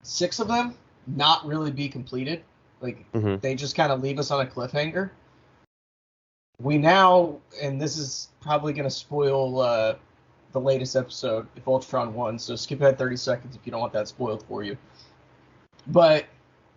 6 of them not really be completed. Like, they just kind of leave us on a cliffhanger. we now, and this is probably going to spoil the latest episode, if Ultron won, so skip ahead 30 seconds if you don't want that spoiled for you. But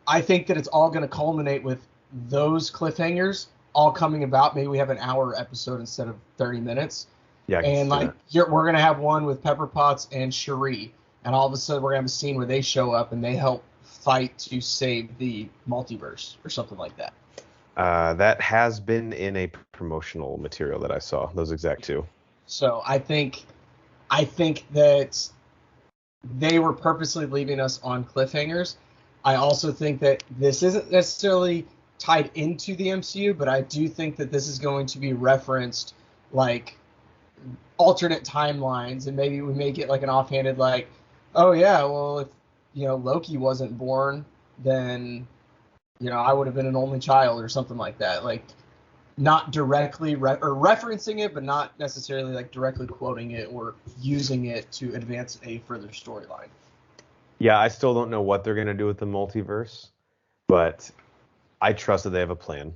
I think that it's all going to culminate with those cliffhangers all coming about. Maybe we have an hour episode instead of 30 minutes. Yeah, And like we're going to have one with Pepper Potts and Cherie, and all of a sudden we're going to have a scene where they show up and they help fight to save the multiverse or something like that. That has been in a promotional material that I saw, those exact two. So I think that they were purposely leaving us on cliffhangers. I also think that this isn't necessarily tied into the MCU, but I do think that this is going to be referenced like alternate timelines, and maybe we may get like an offhanded like, oh yeah, well if Loki wasn't born, then I would have been an only child or something like that. Like not directly referencing it, but not necessarily like directly quoting it or using it to advance a further storyline. Yeah, I still don't know what they're going to do with the multiverse, but I trust that they have a plan.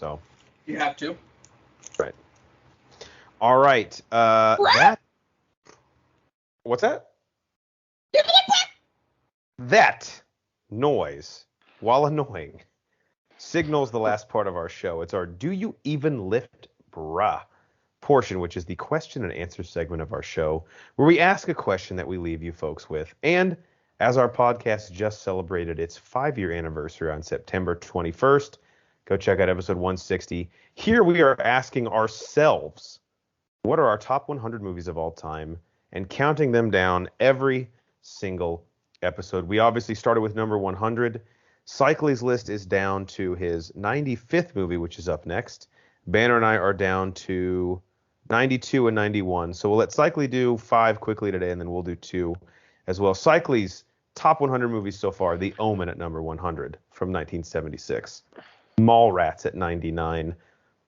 So you have to. Right. All right. What's that? That noise, while annoying, signals the last part of our show. It's our Do You Even Lift Bruh portion, which is the question and answer segment of our show, where we ask a question that we leave you folks with. And as our podcast just celebrated its 5-year anniversary on September 21st, go check out episode 160. Here we are asking ourselves, what are our top 100 movies of all time, and counting them down every single episode. We obviously started with number 100. Cycly's list is down to his 95th movie, which is up next. Banner and I are down to 92 and 91. So we'll let Cycly do 5 quickly today, and then we'll do 2 as well. Cycly's top 100 movies so far: The Omen at number 100 from 1976. Mallrats at 99.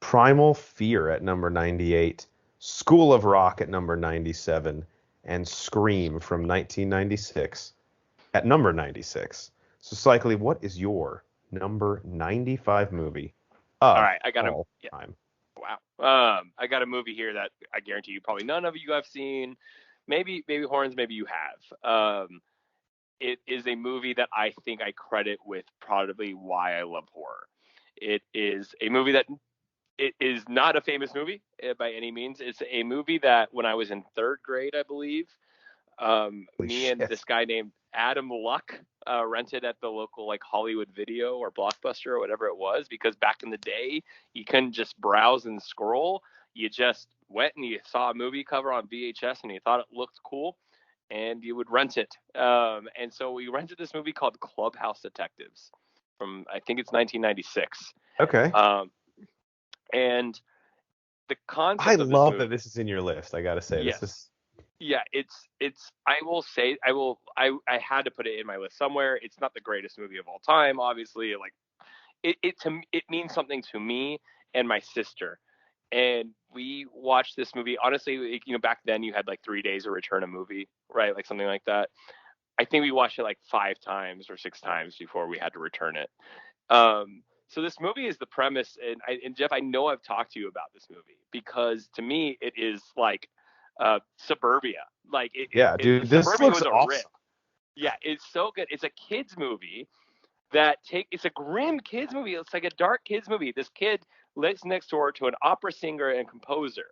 Primal Fear at number 98. School of Rock at number 97. And Scream from 1996 at number 96. So, Cycly, what is your number 95 movie of all right, I got all time? Wow. I got a movie here that I guarantee you probably none of you have seen. Maybe Horns, maybe you have. It is a movie that I think I credit with probably why I love horror. It is a movie that it is not a famous movie by any means. It's a movie that when I was in 3rd grade, I believe, me and this guy named Adam Luck rented at the local like Hollywood Video or Blockbuster or whatever it was, because back in the day you couldn't just browse and scroll. You just went and you saw a movie cover on VHS and you thought it looked cool and you would rent it. And so we rented this movie called Clubhouse Detectives from, I think it's 1996. Okay. And the concept I of this love movie, that this is in your list. I gotta say, yes. This is. Yeah, it's. I had to put it in my list somewhere. It's not the greatest movie of all time, obviously. Like, it means something to me and my sister. And we watched this movie. Honestly, back then you had like 3 days to return a movie, right? Like something like that. I think we watched it like 5 times or 6 times before we had to return it. So this movie is the premise, and Jeff, I know I've talked to you about this movie because to me it is like Suburbia. Like dude, this looks awesome. Rip. Yeah, it's so good. It's a kids movie it's a grim kids movie. It's like a dark kids movie. This kid lives next door to an opera singer and composer,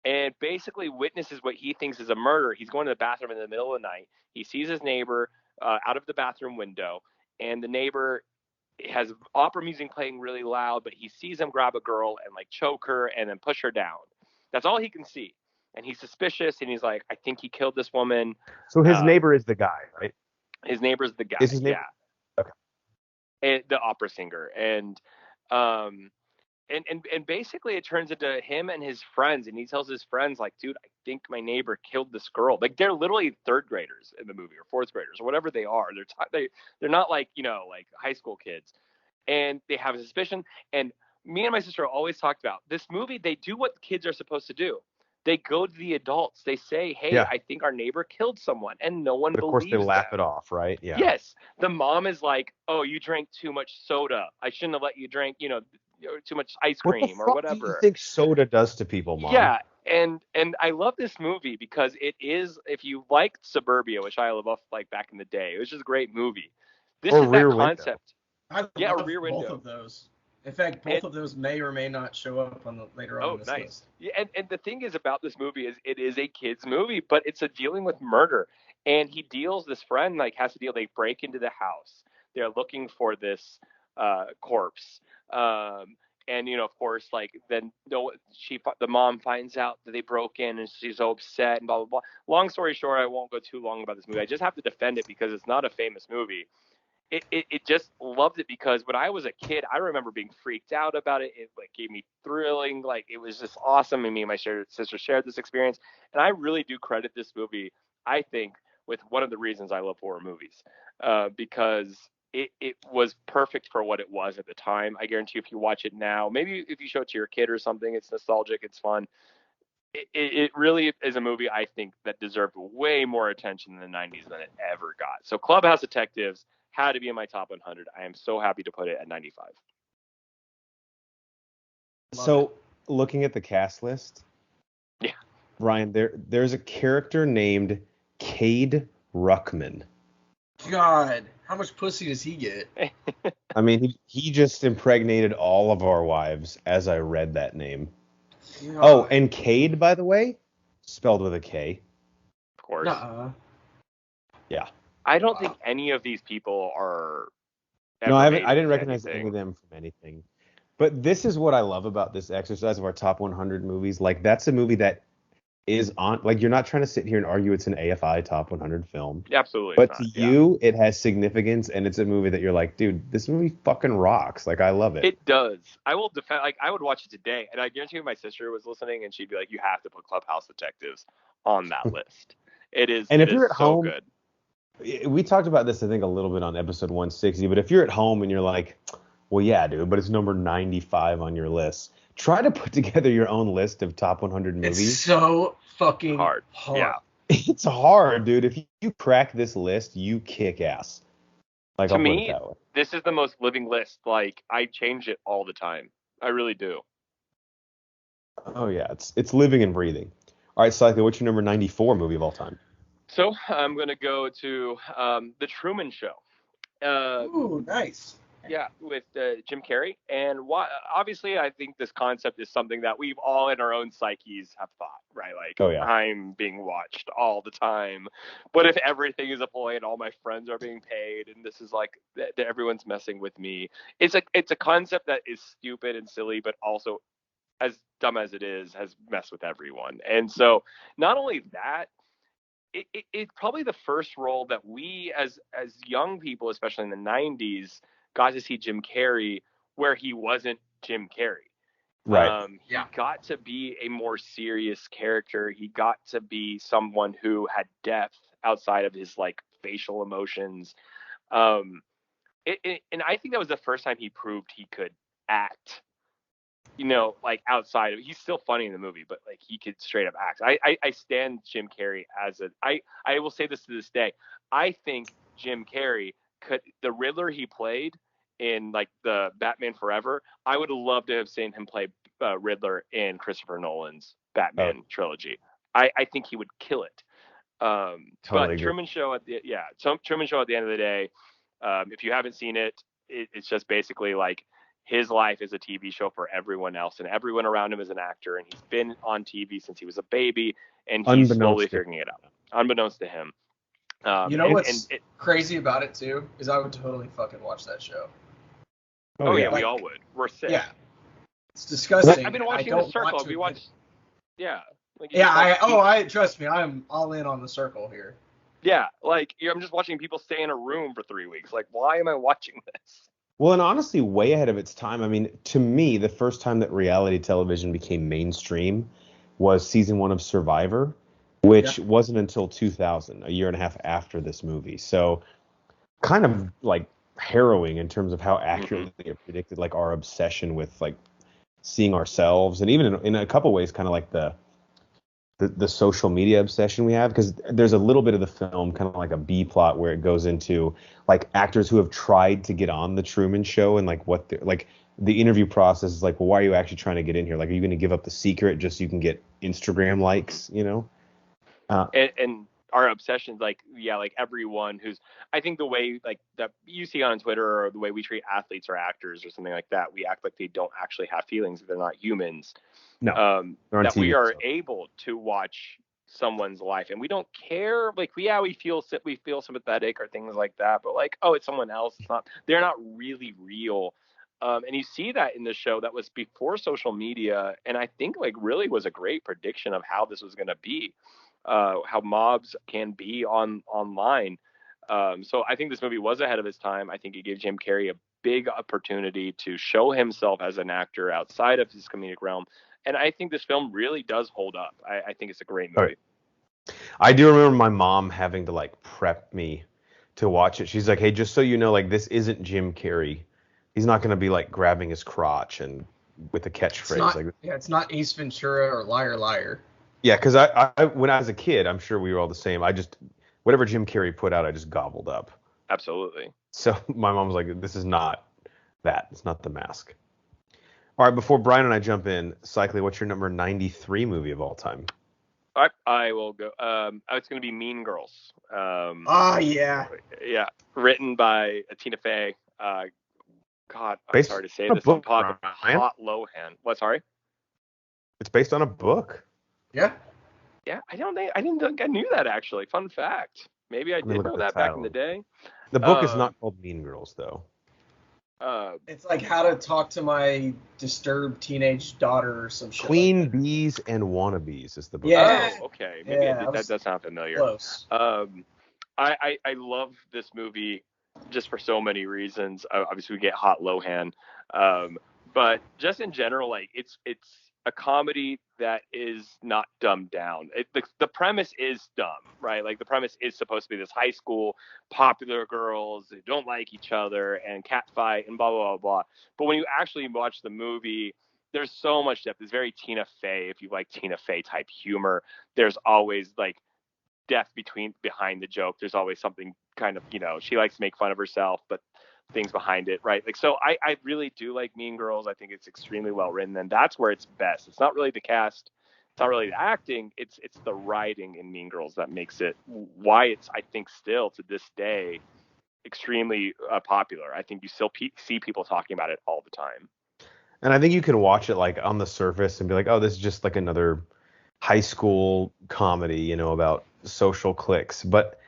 and basically witnesses what he thinks is a murder. He's going to the bathroom in the middle of the night. He sees his neighbor out of the bathroom window, and the neighbor has opera music playing really loud, but he sees him grab a girl and like choke her and then push her down. That's all he can see. And he's suspicious, and he's like, I think he killed this woman. So his neighbor is the guy, right? His neighbor's the guy. Is his neighbor? Yeah. Okay. And the opera singer. And basically it turns into him and his friends, and he tells his friends, like, dude, I think my neighbor killed this girl. Like, they're literally 3rd graders in the movie, or 4th graders, or whatever they are. They're not like, like high school kids. And they have a suspicion. And me and my sister always talked about this movie. They do what kids are supposed to do. They go to the adults. They say, hey, I think our neighbor killed someone. And no one believes them. Of course, they laugh it off, right? Yeah. Yes. The mom is like, oh, you drank too much soda. I shouldn't have let you drink. too much ice What the cream or fuck do you whatever. think soda does to people, Mom? Yeah, and I love this movie because it is, if you liked Suburbia, which I love like back in the day, it was just a great movie. This Or is that Rear Window. concept. I Yeah, love Rear Window. both of those. In fact, both of those may or may not show up on later on in this list. Yeah, and the thing is about this movie is it is a kid's movie, but it's a dealing with murder. And this friend like has to deal, they break into the house. They're looking for this corpse. And of course, like then the mom finds out that they broke in and she's so upset and blah blah blah. Long story short, I won't go too long about this movie. I just have to defend it because it's not a famous movie. It just loved it because when I was a kid, I remember being freaked out about it. It like gave me thrilling, like it was just awesome. And me and my sister shared this experience, and I really do credit this movie, I think, with one of the reasons I love horror movies, because it was perfect for what it was at the time. I guarantee you, if you watch it now, maybe if you show it to your kid or something, it's nostalgic, it's fun. It really is a movie, I think, that deserved way more attention in the 90s than it ever got. So Clubhouse Detectives had to be in my top 100. I am so happy to put it at 95. So, looking at the cast list, yeah, Ryan, there's a character named Cade Ruckman. God, how much pussy does he get? I mean, he just impregnated all of our wives as I read that name. God. Oh, and Cade, by the way, spelled with a K. Of course. Nuh-uh. Yeah. I don't think any of these people are. No, I didn't recognize any of them from anything. But this is what I love about this exercise of our top 100 movies. Like, that's a movie that is on. Like, you're not trying to sit here and argue it's an AFI top 100 film. Absolutely. But to you, it has significance, and it's a movie that you're like, dude, this movie fucking rocks. Like, I love it. It does. I will defend. Like, I would watch it today, and I guarantee you, my sister was listening, and she'd be like, "You have to put Clubhouse Detectives on that list." It is. And if you're at so home, good. We talked about this, I think, a little bit on episode 160. But if you're at home and you're like, well, yeah, dude, but it's number 95 on your list. Try to put together your own list of top 100 movies. It's so fucking hard. Yeah. It's hard, dude. If you crack this list, you kick ass. Like, to I'll put me, it that way. this is the most living list. Like, I change it all the time. I really do. Oh, yeah. It's living and breathing. All right, Cycling, what's your number 94 movie of all time? So I'm going to go to The Truman Show. Ooh, nice. Yeah, with Jim Carrey. And obviously, I think this concept is something that we've all in our own psyches have thought, right? Like, oh, yeah. I'm being watched all the time. But if everything is a ploy and all my friends are being paid and this is like everyone's messing with me, it's a concept that is stupid and silly, but also, as dumb as it is, has messed with everyone. And so not only that, it's probably the first role that we as young people, especially in the 90s, got to see Jim Carrey where he wasn't Jim Carrey. Right. He got to be a more serious character. He got to be someone who had depth outside of his like facial emotions. And I think that was the first time he proved he could act. Like outside of, he's still funny in the movie, but like he could straight up act. I stand Jim Carrey I will say this to this day. I think Jim Carrey the Riddler he played in like the Batman Forever, I would have loved to have seen him play Riddler in Christopher Nolan's Batman trilogy. I think he would kill it. Totally but agree. Truman Show at the end of the day, if you haven't seen it, it's just basically like his life is a TV show for everyone else, and everyone around him is an actor, and he's been on TV since he was a baby, and he's slowly figuring it out, unbeknownst to him. What's crazy about it too is I would totally fucking watch that show. Oh yeah, we all would. We're sick. Yeah, it's disgusting. I've been watching The Circle. Have you watched? Yeah. I trust me, I'm all in on The Circle here. Yeah, like I'm just watching people stay in a room for 3 weeks. Like, why am I watching this? Well, and honestly, way ahead of its time. I mean, to me, the first time that reality television became mainstream was season 1 of Survivor, which wasn't until 2000, a year and a half after this movie. So kind of like harrowing in terms of how accurately it predicted like our obsession with like seeing ourselves, and even in a couple ways kind of like the social media obsession we have, because there's a little bit of the film kind of like a B plot where it goes into like actors who have tried to get on the Truman Show and like what they're like the interview process is like, well, why are you actually trying to get in here? Like, are you going to give up the secret just so you can get Instagram likes, you know? And our obsessions, like everyone who's, I think the way like that you see on Twitter, or the way we treat athletes or actors or something like that, we act like they don't actually have feelings, they're not humans. No, that we are able to watch someone's life and we don't care, like we feel sympathetic or things like that, but like, oh, it's someone else, they're not really real. And you see that in the show that was before social media, and I think like really was a great prediction of how this was going to be, how mobs can be online. So I think this movie was ahead of its time. I think it gave Jim Carrey a big opportunity to show himself as an actor outside of his comedic realm. And I think this film really does hold up. I think it's a great movie. Right. I do remember my mom having to like prep me to watch it. She's like, hey, just so you know, like this isn't Jim Carrey. He's not going to be like grabbing his crotch and with a catchphrase. It's not Ace Ventura or Liar Liar. Yeah, because I when I was a kid, I'm sure we were all the same. Whatever Jim Carrey put out, I just gobbled up. Absolutely. So my mom was like, this is not that. It's not The Mask. All right, before Brian and I jump in, Cycly, what's your number 93 movie of all time? I will go. It's going to be Mean Girls. Yeah. Yeah, written by Tina Fey. God, I'm sorry to say this on pod, but Hot Lohan. What? Sorry. It's based on a book. Yeah. Yeah, I didn't think I knew that actually. Fun fact. Maybe I did know that back in the day. The book is not called Mean Girls, though. It's like How to Talk to My Disturbed Teenage Daughter or some shit. Queen Bees and Wannabes is the book. Yeah. Oh, okay. Maybe that does sound familiar. Close. I love this movie just for so many reasons. Obviously, we get Hot Lohan, but just in general, like it's a comedy that is not dumbed down. The premise is dumb, right? Like the premise is supposed to be this high school popular girls who don't like each other and catfight and blah, blah, blah, blah. But when you actually watch the movie, there's so much depth. It's very Tina Fey. If you like Tina Fey type humor, there's always like depth behind the joke. There's always something kind of, she likes to make fun of herself, but things behind it, right? Like, so I really do like Mean Girls. I think it's extremely well written, and that's where it's best. It's not really the cast, it's not really the acting, it's the writing in Mean Girls that makes it why it's, I think, still to this day extremely popular. I think you still see people talking about it all the time. And I think you can watch it like on the surface and be like, oh, this is just like another high school comedy, about social cliques, but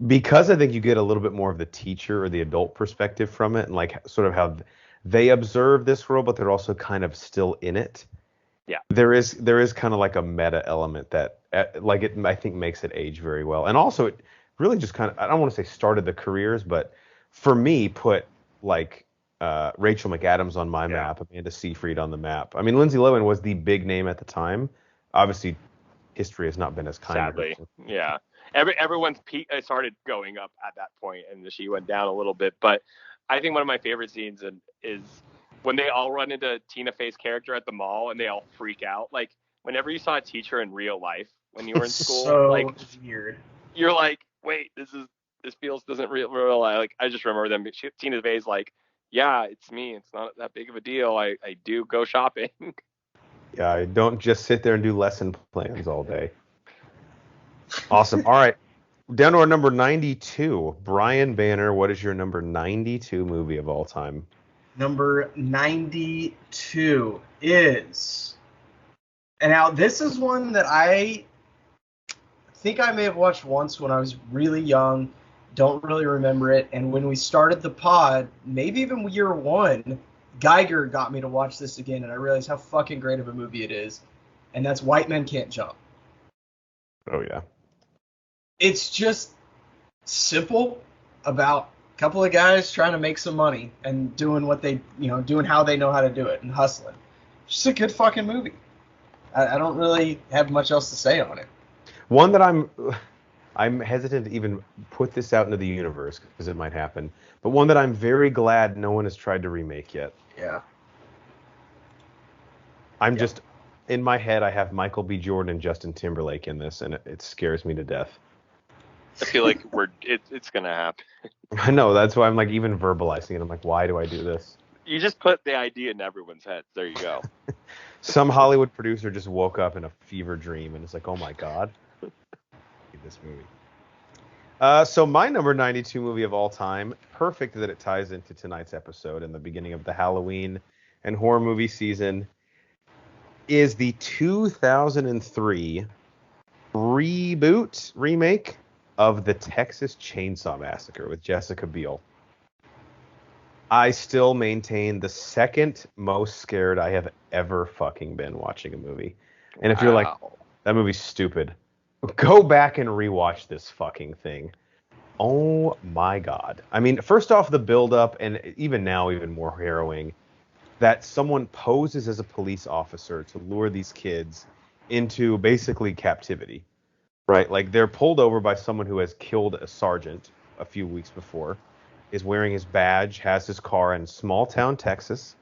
because I think you get a little bit more of the teacher or the adult perspective from it, and like sort of how they observe this world, but they're also kind of still in it. Yeah, there is kind of like a meta element that I think makes it age very well, and also it really just kind of, I don't want to say started the careers, but for me put like Rachel McAdams on my map, Amanda Seyfried on the map. I mean, Lindsay Lohan was the big name at the time. Obviously, history has not been as kind. Sadly, yeah. Everyone's started going up at that point, and she went down a little bit. But I think one of my favorite scenes is when they all run into Tina Fey's character at the mall, and they all freak out. Like whenever you saw a teacher in real life when you were in school, so like weird. You're like, wait, this doesn't real life. Like I just remember them. Tina Fey's like, yeah, it's me. It's not that big of a deal. I do go shopping. Yeah, I don't just sit there and do lesson plans all day. Awesome. All right. Down to our number 92. Brian Banner, what is your number 92 movie of all time? Number 92 is... And now this is one that I think I may have watched once when I was really young. Don't really remember it. And when we started the pod, maybe even year one, Geiger got me to watch this again, and I realized how fucking great of a movie it is. And that's White Men Can't Jump. Oh, yeah. It's just simple about a couple of guys trying to make some money and doing what they, doing how they know how to do it and hustling. Just a good fucking movie. I don't really have much else to say on it. One that I'm hesitant to even put this out into the universe because it might happen, but one that I'm very glad no one has tried to remake yet. Yeah. Just, in my head, I have Michael B. Jordan and Justin Timberlake in this, and it scares me to death. I feel like it's gonna happen. I know, that's why I'm like even verbalizing it. I'm like, why do I do this? You just put the idea in everyone's head. There you go. Some Hollywood producer just woke up in a fever dream and it's like, oh my god, this movie. So my number 92 movie of all time, perfect that it ties into tonight's episode and the beginning of the Halloween and horror movie season, is the 2003 remake of the Texas Chainsaw Massacre with Jessica Biel. I still maintain the second most scared I have ever fucking been watching a movie. And if you're like, that movie's stupid, go back and rewatch this fucking thing. Oh my god. I mean, first off, the build-up, and even now, even more harrowing, that someone poses as a police officer to lure these kids into basically captivity, right? Like, they're pulled over by someone who has killed a sergeant a few weeks before, is wearing his badge, has his car in small town Texas,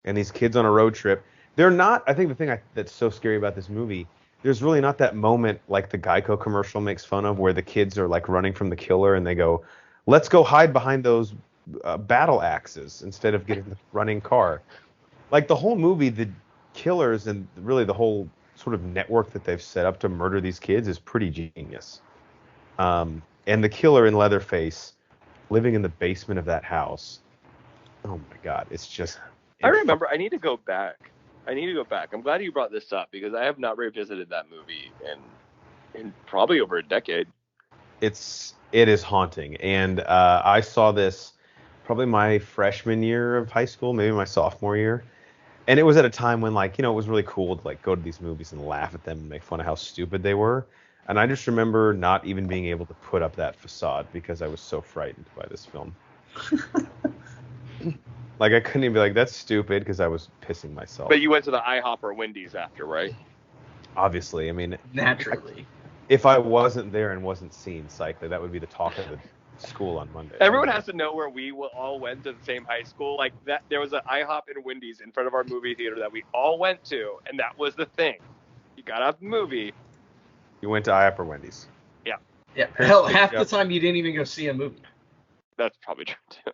and these kids on a road trip. They're not, I think the thing that's so scary about this movie, there's really not that moment like the Geico commercial makes fun of where the kids are like running from the killer and they go, let's go hide behind those battle axes instead of getting the running car. Like the whole movie, the killers and really the whole sort of network that they've set up to murder these kids is pretty genius. And the killer in Leatherface living in the basement of that house. Oh my god, it's just... I remember. I need to go back. I'm glad you brought this up because I have not revisited that movie in probably over a decade. It is haunting, and I saw this probably my freshman year of high school, maybe my sophomore year, and it was at a time when, like, you know, it was really cool to like go to these movies and laugh at them and make fun of how stupid they were. And I just remember not even being able to put up that facade because I was so frightened by this film. Like, I couldn't even be like, that's stupid, because I was pissing myself. But you went to the IHOP or Wendy's after, right? Obviously. I mean... Naturally. If I wasn't there and wasn't seen, psychically, that would be the talk of the school on Monday. Everyone has to know where we all went to the same high school. Like, that, there was an IHOP and Wendy's in front of our movie theater that we all went to, and that was the thing. You got out the movie. You went to IHOP or Wendy's? Yeah. Yeah. Hell, half the time you didn't even go see a movie. That's probably true, too.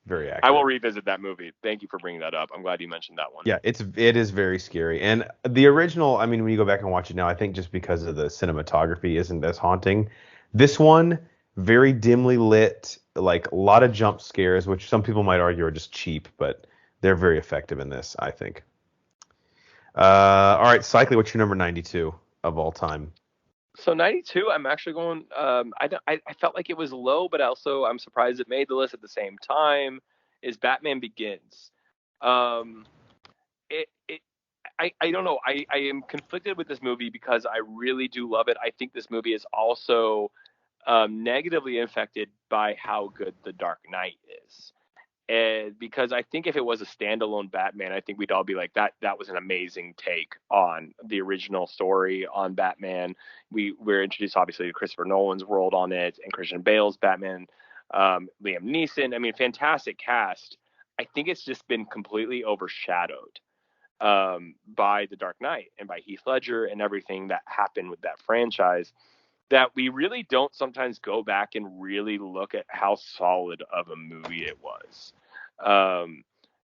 Very accurate. I will revisit that movie. Thank you for bringing that up. I'm glad you mentioned that one. Yeah, it is very scary. And the original, I mean, when you go back and watch it now, I think just because of the cinematography isn't as haunting. This one, very dimly lit, like a lot of jump scares, which some people might argue are just cheap, but they're very effective in this, I think. All right, Cycly, what's your number 92 of all time? So 92, I'm actually going. I felt like it was low, but also I'm surprised it made the list at the same time. Is Batman Begins? I don't know. I am conflicted with this movie because I really do love it. I think this movie is also negatively affected by how good The Dark Knight is. And because I think if it was a standalone Batman, I think we'd all be like, that was an amazing take on the original story on Batman. We're introduced, obviously, to Christopher Nolan's world on it and Christian Bale's Batman, Liam Neeson. I mean, fantastic cast. I think it's just been completely overshadowed by The Dark Knight and by Heath Ledger and everything that happened with that franchise, that we really don't sometimes go back and really look at how solid of a movie it was.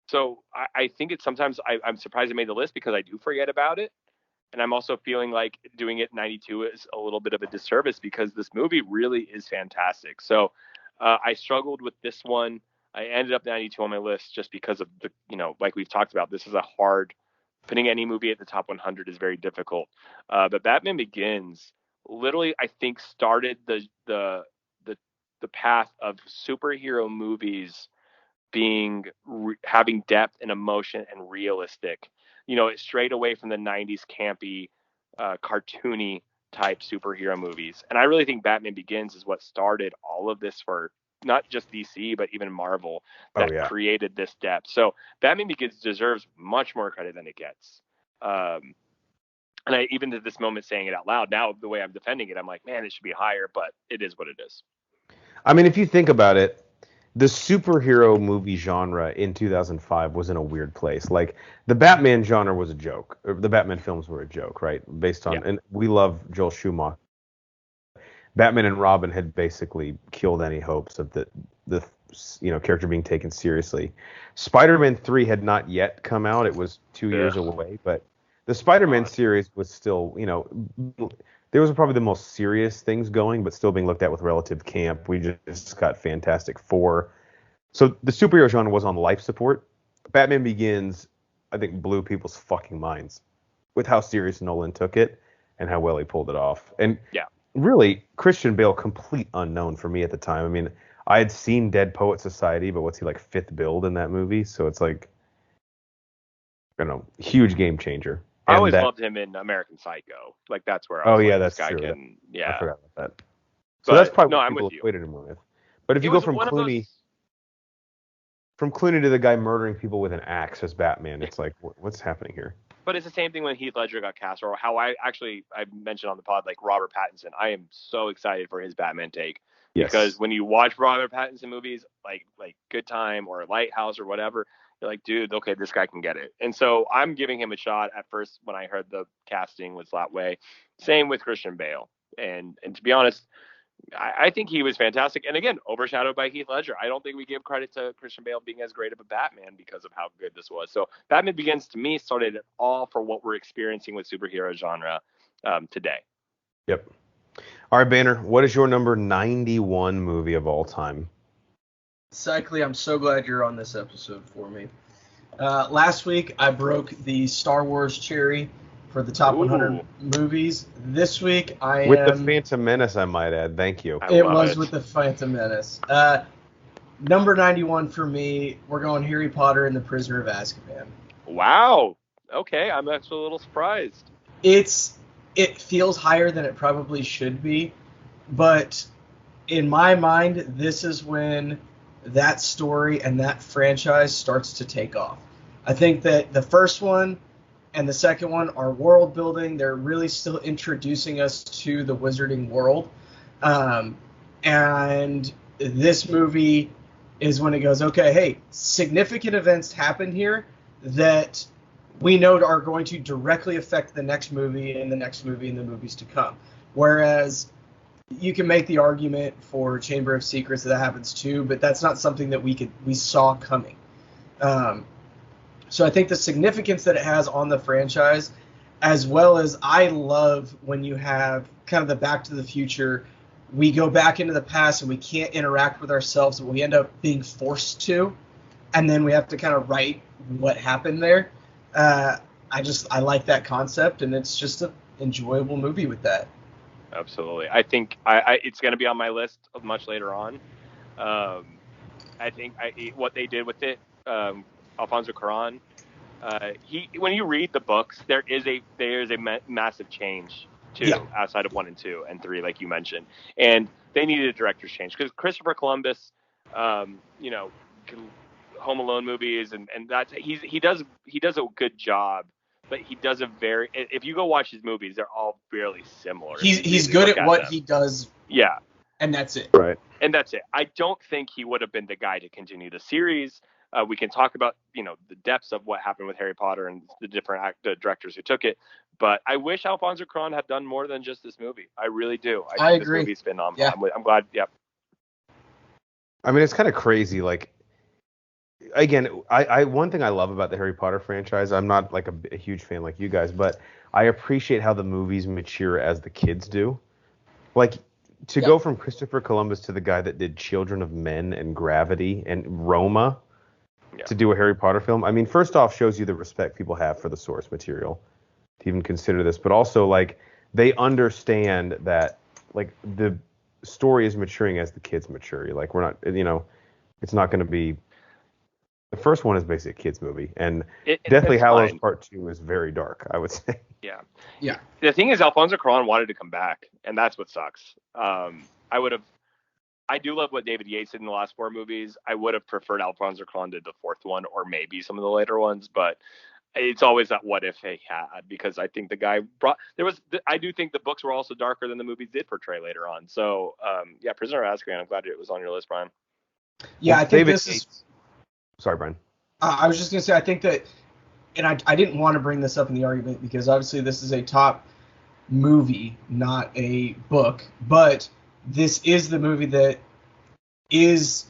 So I think it's sometimes I'm surprised it made the list because I do forget about it. And I'm also feeling like doing it 92 is a little bit of a disservice because this movie really is fantastic. So I struggled with this one. I ended up 92 on my list just because of the, like we've talked about, this is a hard, putting any movie at the top 100 is very difficult. But Batman Begins literally, I think, started the path of superhero movies being having depth and emotion and realistic. It strayed away from the 90s campy, cartoony type superhero movies. And I really think Batman Begins is what started all of this for not just DC, but even Marvel that created this depth. So Batman Begins deserves much more credit than it gets. And I, even to this moment saying it out loud, now the way I'm defending it, I'm like, man, it should be higher, but it is what it is. I mean, if you think about it, the superhero movie genre in 2005 was in a weird place. Like, the Batman genre was a joke. The Batman films were a joke, right? Based on, and we love Joel Schumacher. Batman and Robin had basically killed any hopes of the character being taken seriously. Spider-Man 3 had not yet come out. It was 2 years away, but the Spider-Man series was still, there was probably the most serious things going, but still being looked at with relative camp. We just got Fantastic Four. So the superhero genre was on life support. Batman Begins, I think, blew people's fucking minds with how serious Nolan took it and how well he pulled it off. And really, Christian Bale, complete unknown for me at the time. I mean, I had seen Dead Poet Society, but what's he, like, fifth build in that movie? So it's like, huge game changer. I always loved him in American Psycho. Like, that's where I was that's this guy true. can, I forgot about that. So that's probably what people equated him with. But if you go from Clooney to the guy murdering people with an axe as Batman, it's like, what's happening here? But it's the same thing when Heath Ledger got cast, or how I mentioned on the pod, like Robert Pattinson. I am so excited for his Batman take. Yes. Because when you watch Robert Pattinson movies, like Good Time or Lighthouse or whatever, you're like, dude, okay, this guy can get it. And so I'm giving him a shot at first when I heard the casting was that way. Same with Christian Bale. And to be honest, I think he was fantastic. And again, overshadowed by Heath Ledger. I don't think we give credit to Christian Bale being as great of a Batman because of how good this was. So Batman Begins, to me, started it all for what we're experiencing with superhero genre today. Yep. All right, Banner, what is your number 91 movie of all time? Cycly, I'm so glad you're on this episode for me. Last week, I broke the Star Wars cherry for the top 100 movies. This week, with the Phantom Menace, I might add. Thank you. It was with the Phantom Menace. Number 91 for me, we're going Harry Potter and the Prisoner of Azkaban. Wow. Okay, I'm actually a little surprised. It feels higher than it probably should be, but in my mind, this is when that story and that franchise starts to take off. I think that the first one and the second one are world building. They're really still introducing us to the wizarding world. And this movie is when it goes, okay, hey, significant events happen here that we know are going to directly affect the next movie and the next movie and the movies to come. Whereas you can make the argument for Chamber of Secrets that happens too, but that's not something that we saw coming. So I think the significance that it has on the franchise, as well as I love when you have kind of the Back to the Future, we go back into the past and we can't interact with ourselves, but we end up being forced to, and then we have to kind of write what happened there. I like that concept, and it's just an enjoyable movie with that. Absolutely. I think it's going to be on my list much later on. I think what they did with it, Alfonso Cuarón, when you read the books, there is a massive change outside of 1 and 2 and 3, like you mentioned, and they needed a director's change because Christopher Columbus, Home Alone movies, and that's he does a good job, but he does if you go watch his movies, they're all fairly similar. He's good at what he does. Yeah. And that's it. Right. And that's it. I don't think he would have been the guy to continue the series. We can talk about, the depths of what happened with Harry Potter and the different directors who took it. But I wish Alfonso Cuarón had done more than just this movie. I really do. I think agree. This movie's been on. Yeah. I'm glad. Yep. I mean, it's kind of crazy. Like, again, I one thing I love about the Harry Potter franchise, I'm not like a huge fan like you guys, but I appreciate how the movies mature as the kids do. Like, to go from Christopher Columbus to the guy that did Children of Men and Gravity and Roma to do a Harry Potter film. I mean, first off, shows you the respect people have for the source material to even consider this, but also, like, they understand that, like, the story is maturing as the kids mature. Like, we're not, it's not going to be. The first one is basically a kids movie, and Deathly Hallows Part 2 is very dark, I would say. Yeah. Yeah. The thing is, Alfonso Cuarón wanted to come back, and that's what sucks. I do love what David Yates did in the last 4 movies. I would have preferred Alfonso Cuarón did the 4th one, or maybe some of the later ones, but it's always that what if he had, because I think the guy I do think the books were also darker than the movies did portray later on. So, Prisoner of Azkaban, I'm glad it was on your list, Brian. Yeah, I think this is. Sorry, Brian. I was just going to say, I think that, and I didn't want to bring this up in the argument because obviously this is a top movie, not a book, but this is the movie that is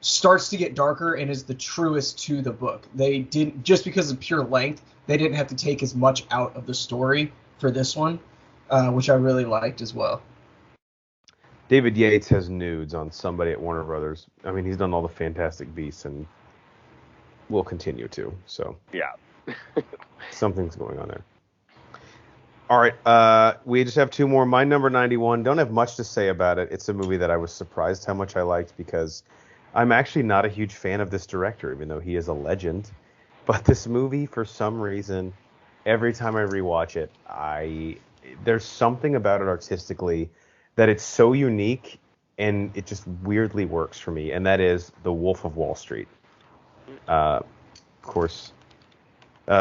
starts to get darker and is the truest to the book. They didn't, just because of pure length, they didn't have to take as much out of the story for this one, which I really liked as well. David Yates has nudes on somebody at Warner Brothers. I mean, he's done all the Fantastic Beasts and will continue to. So Yeah. something's going on there. All right, we just have two more. My number 91, don't have much to say about it. It's a movie that I was surprised how much I liked because I'm actually not a huge fan of this director, even though he is a legend. But this movie, for some reason, every time I rewatch it, there's something about it artistically that it's so unique and it just weirdly works for me, and that is The Wolf of Wall Street. Of course,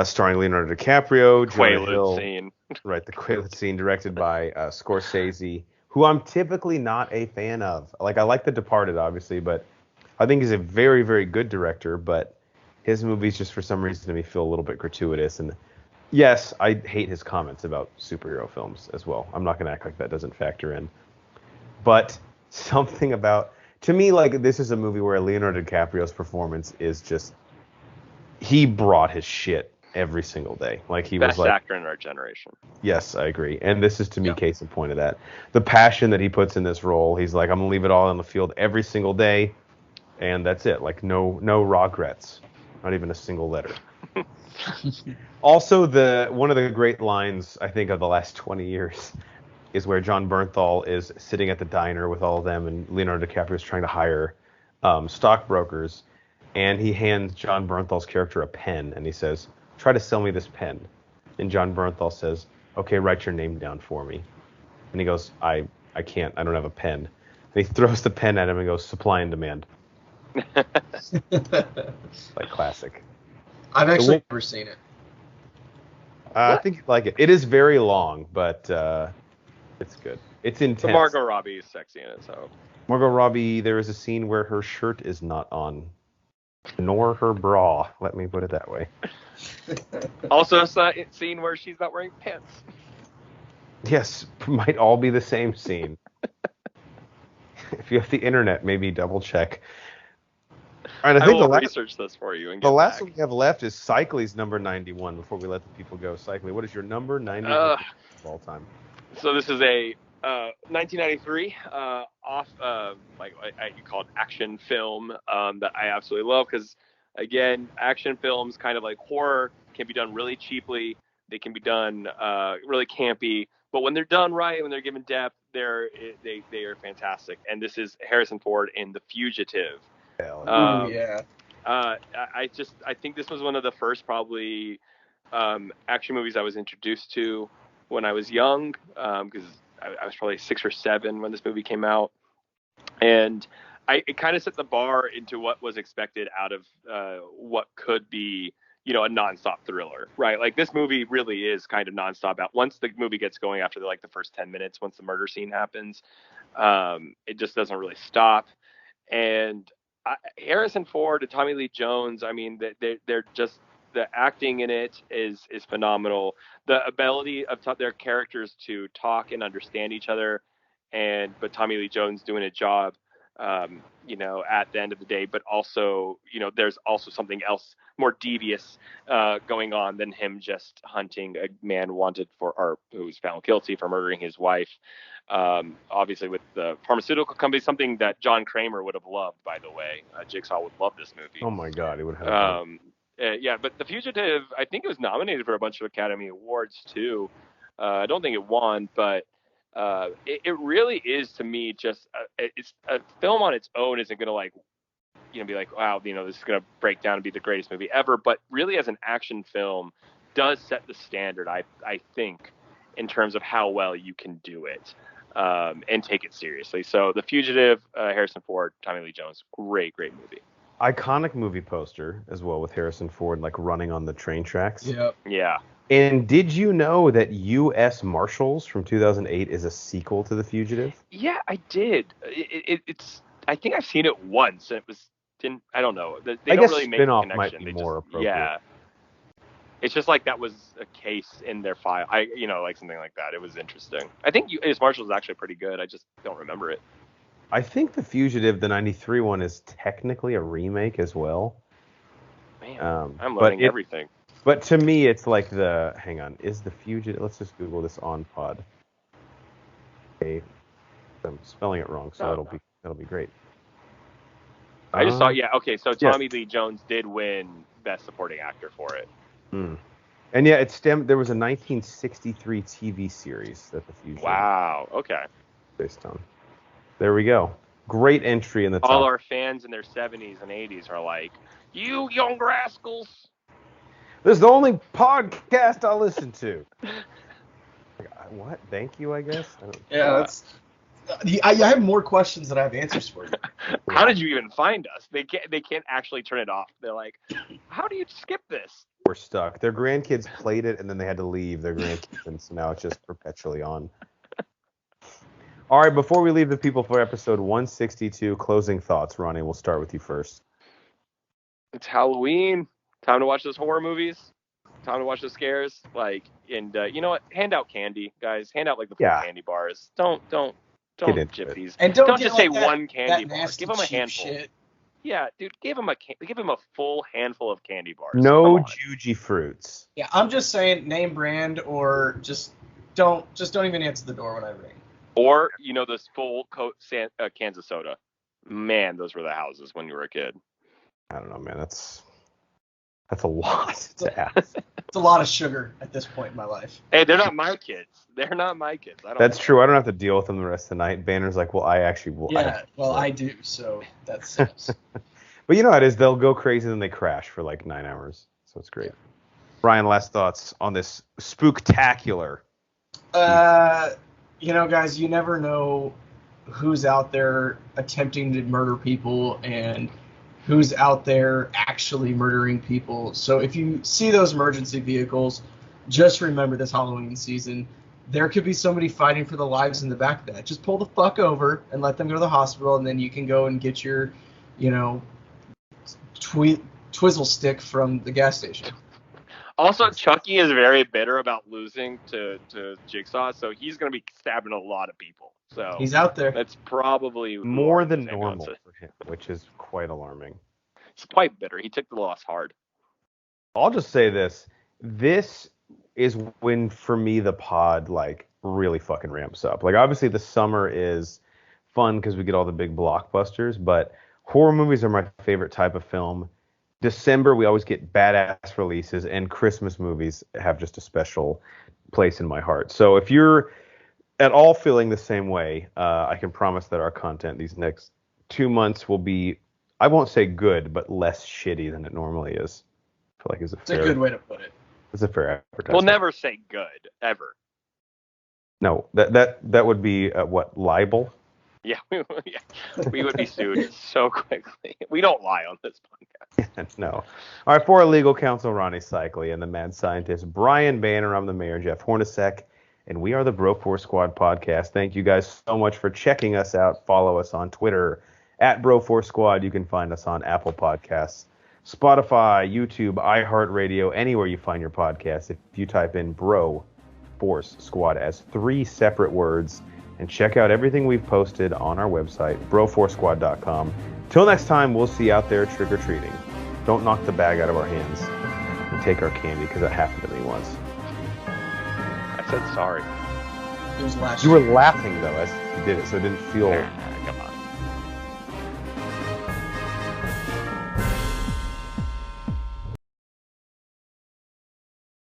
starring Leonardo DiCaprio, Jonah Hill. Quaalude scene. Right, the Quaalude scene, directed by Scorsese, who I'm typically not a fan of. Like, I like The Departed, obviously, but I think he's a very, very good director, but his movies just for some reason to me feel a little bit gratuitous. And yes, I hate his comments about superhero films as well. I'm not going to act like that doesn't factor in. But something about, to me, like, this is a movie where Leonardo DiCaprio's performance is just, he brought his shit every single day. Like, he Best was like, actor in our generation. yes, I agree. And this is, to me, case in point of that. The passion that he puts in this role, he's like, I'm going to leave it all on the field every single day, and that's it. Like, no regrets. Not even a single letter. Also, one of the great lines, I think, of the last 20 years is where John Bernthal is sitting at the diner with all of them, and Leonardo DiCaprio is trying to hire stockbrokers, and he hands John Bernthal's character a pen, and he says, try to sell me this pen. And John Bernthal says, okay, write your name down for me. And he goes, I can't. I don't have a pen. And he throws the pen at him and goes, supply and demand. Like classic. I've actually never seen it. I think you'd like it. It is very long, but it's good. It's intense. So Margot Robbie is sexy in it, so. Margot Robbie, there is a scene where her shirt is not on, nor her bra. Let me put it that way. Also a scene where she's not wearing pants. Yes, might all be the same scene. If you have the internet, maybe double check. All right, I will research this for you. And the last one we have left is Cycly's number 91. Before we let the people go, Cycly, what is your number 91 of all time? So this is a 1993 you call it action film that I absolutely love because, again, action films, kind of like horror, can be done really cheaply. They can be done really campy, but when they're done right, when they're given depth, they are fantastic. And this is Harrison Ford in The Fugitive. Yeah. I think this was one of the first probably action movies I was introduced to when I was young, because I was probably 6 or 7 when this movie came out, and it kind of set the bar into what was expected out of what could be, a nonstop thriller, right? Like, this movie really is kind of nonstop. Once the movie gets going, after the first 10 minutes, once the murder scene happens, it just doesn't really stop. And Harrison Ford and Tommy Lee Jones, I mean, they're just, the acting in it is phenomenal. The ability of their characters to talk and understand each other, but Tommy Lee Jones doing a job, at the end of the day. But also, there's also something else more devious going on than him just hunting a man wanted who's found guilty for murdering his wife. Obviously, with the pharmaceutical company, something that John Kramer would have loved, by the way. Jigsaw would love this movie. Oh my God, he would have. But The Fugitive, I think it was nominated for a bunch of Academy Awards too. I don't think it won, but it really is, to me, just it's a film on its own. Isn't going to be like, wow, this is going to break down and be the greatest movie ever. But really, as an action film, does set the standard, I think, in terms of how well you can do it and take it seriously. So The Fugitive, Harrison Ford, Tommy Lee Jones, great movie. Iconic movie poster as well, with Harrison Ford running on the train tracks. Yep. Yeah. And did you know that U.S. Marshals from 2008 is a sequel to The Fugitive? Yeah, I did. It's. I think I've seen it once, and I don't know. They don't really make a connection. Might be more appropriate. Yeah. It's just like that was a case in their file. Something like that. It was interesting. I think U.S. Marshals is actually pretty good. I just don't remember it. I think the Fugitive, the '93 one, is technically a remake as well. Man, I'm learning everything. But to me, it's like hang on, is the Fugitive? Let's just Google this on Pod. Okay, I'm spelling it wrong, so that'll be great. I just saw, okay, so Tommy Lee Jones did win Best Supporting Actor for it. And there was a 1963 TV series that the Fugitive. Wow, okay. Based on. There we go. Great entry in the top. All our fans in their 70s and 80s are like, you young rascals. This is the only podcast I listen to. What? Thank you, I guess? I have more questions than I have answers for you. How did you even find us? They can't actually turn it off. They're like, how do you skip this? We're stuck. Their grandkids played it, and then they had to leave their grandkids, and so now it's just perpetually on. All right, before we leave the people for episode 162, closing thoughts. Ronnie, we'll start with you first. It's Halloween. Time to watch those horror movies. Time to watch the scares. And you know what? Hand out candy, guys. Hand out the full candy bars. Don't chip these. And don't just say one candy bar. Give them a handful. Shit. Yeah, dude. Give them a full handful of candy bars. No juji fruits. Yeah, I'm just saying name brand or just don't even answer the door when I ring. Or those full cans of soda. Man, those were the houses when you were a kid. I don't know, man. That's a lot to ask. It's a lot of sugar at this point in my life. Hey, they're not my kids. They're not my kids. That's true. I don't have to deal with them the rest of the night. Banner's like, well, I actually will. Yeah, I do. So that sucks. But you know how it is. They'll go crazy and then they crash for 9 hours. So it's great. Brian, last thoughts on this spooktacular. Guys, you never know who's out there attempting to murder people and who's out there actually murdering people. So if you see those emergency vehicles, just remember this Halloween season, there could be somebody fighting for the lives in the back of that. Just pull the fuck over and let them go to the hospital, and then you can go and get your, twizzle stick from the gas station. Also, Chucky is very bitter about losing to Jigsaw, so he's going to be stabbing a lot of people. So he's out there. That's probably more than normal for him, which is quite alarming. He's quite bitter. He took the loss hard. I'll just say this. This is when, for me, the pod really fucking ramps up. Obviously the summer is fun because we get all the big blockbusters, but horror movies are my favorite type of film. December, we always get badass releases, and Christmas movies have just a special place in my heart. So if you're at all feeling the same way, I can promise that our content these next 2 months will be, I won't say good, but less shitty than it normally is. I feel like it's a good way to put it. It's a fair advertisement. We'll never say good, ever. No, that would be what, libel? Yeah, we would be sued so quickly. We don't lie on this podcast. No. All right, for our legal counsel, Ronnie Cycli, and the mad scientist, Brian Banner, I'm the mayor, Jeff Hornacek, and we are the Bro Force Squad podcast. Thank you guys so much for checking us out. Follow us on Twitter at Bro Force Squad. You can find us on Apple Podcasts, Spotify, YouTube, iHeartRadio, anywhere you find your podcasts. If you type in Bro Force Squad as 3 separate words, and check out everything we've posted on our website, broforcesquad.com. Till next time, we'll see you out there trick-or-treating. Don't knock the bag out of our hands and take our candy, because that happened to me once. I said sorry. It was last You were laughing, though, as you did it, so it didn't feel...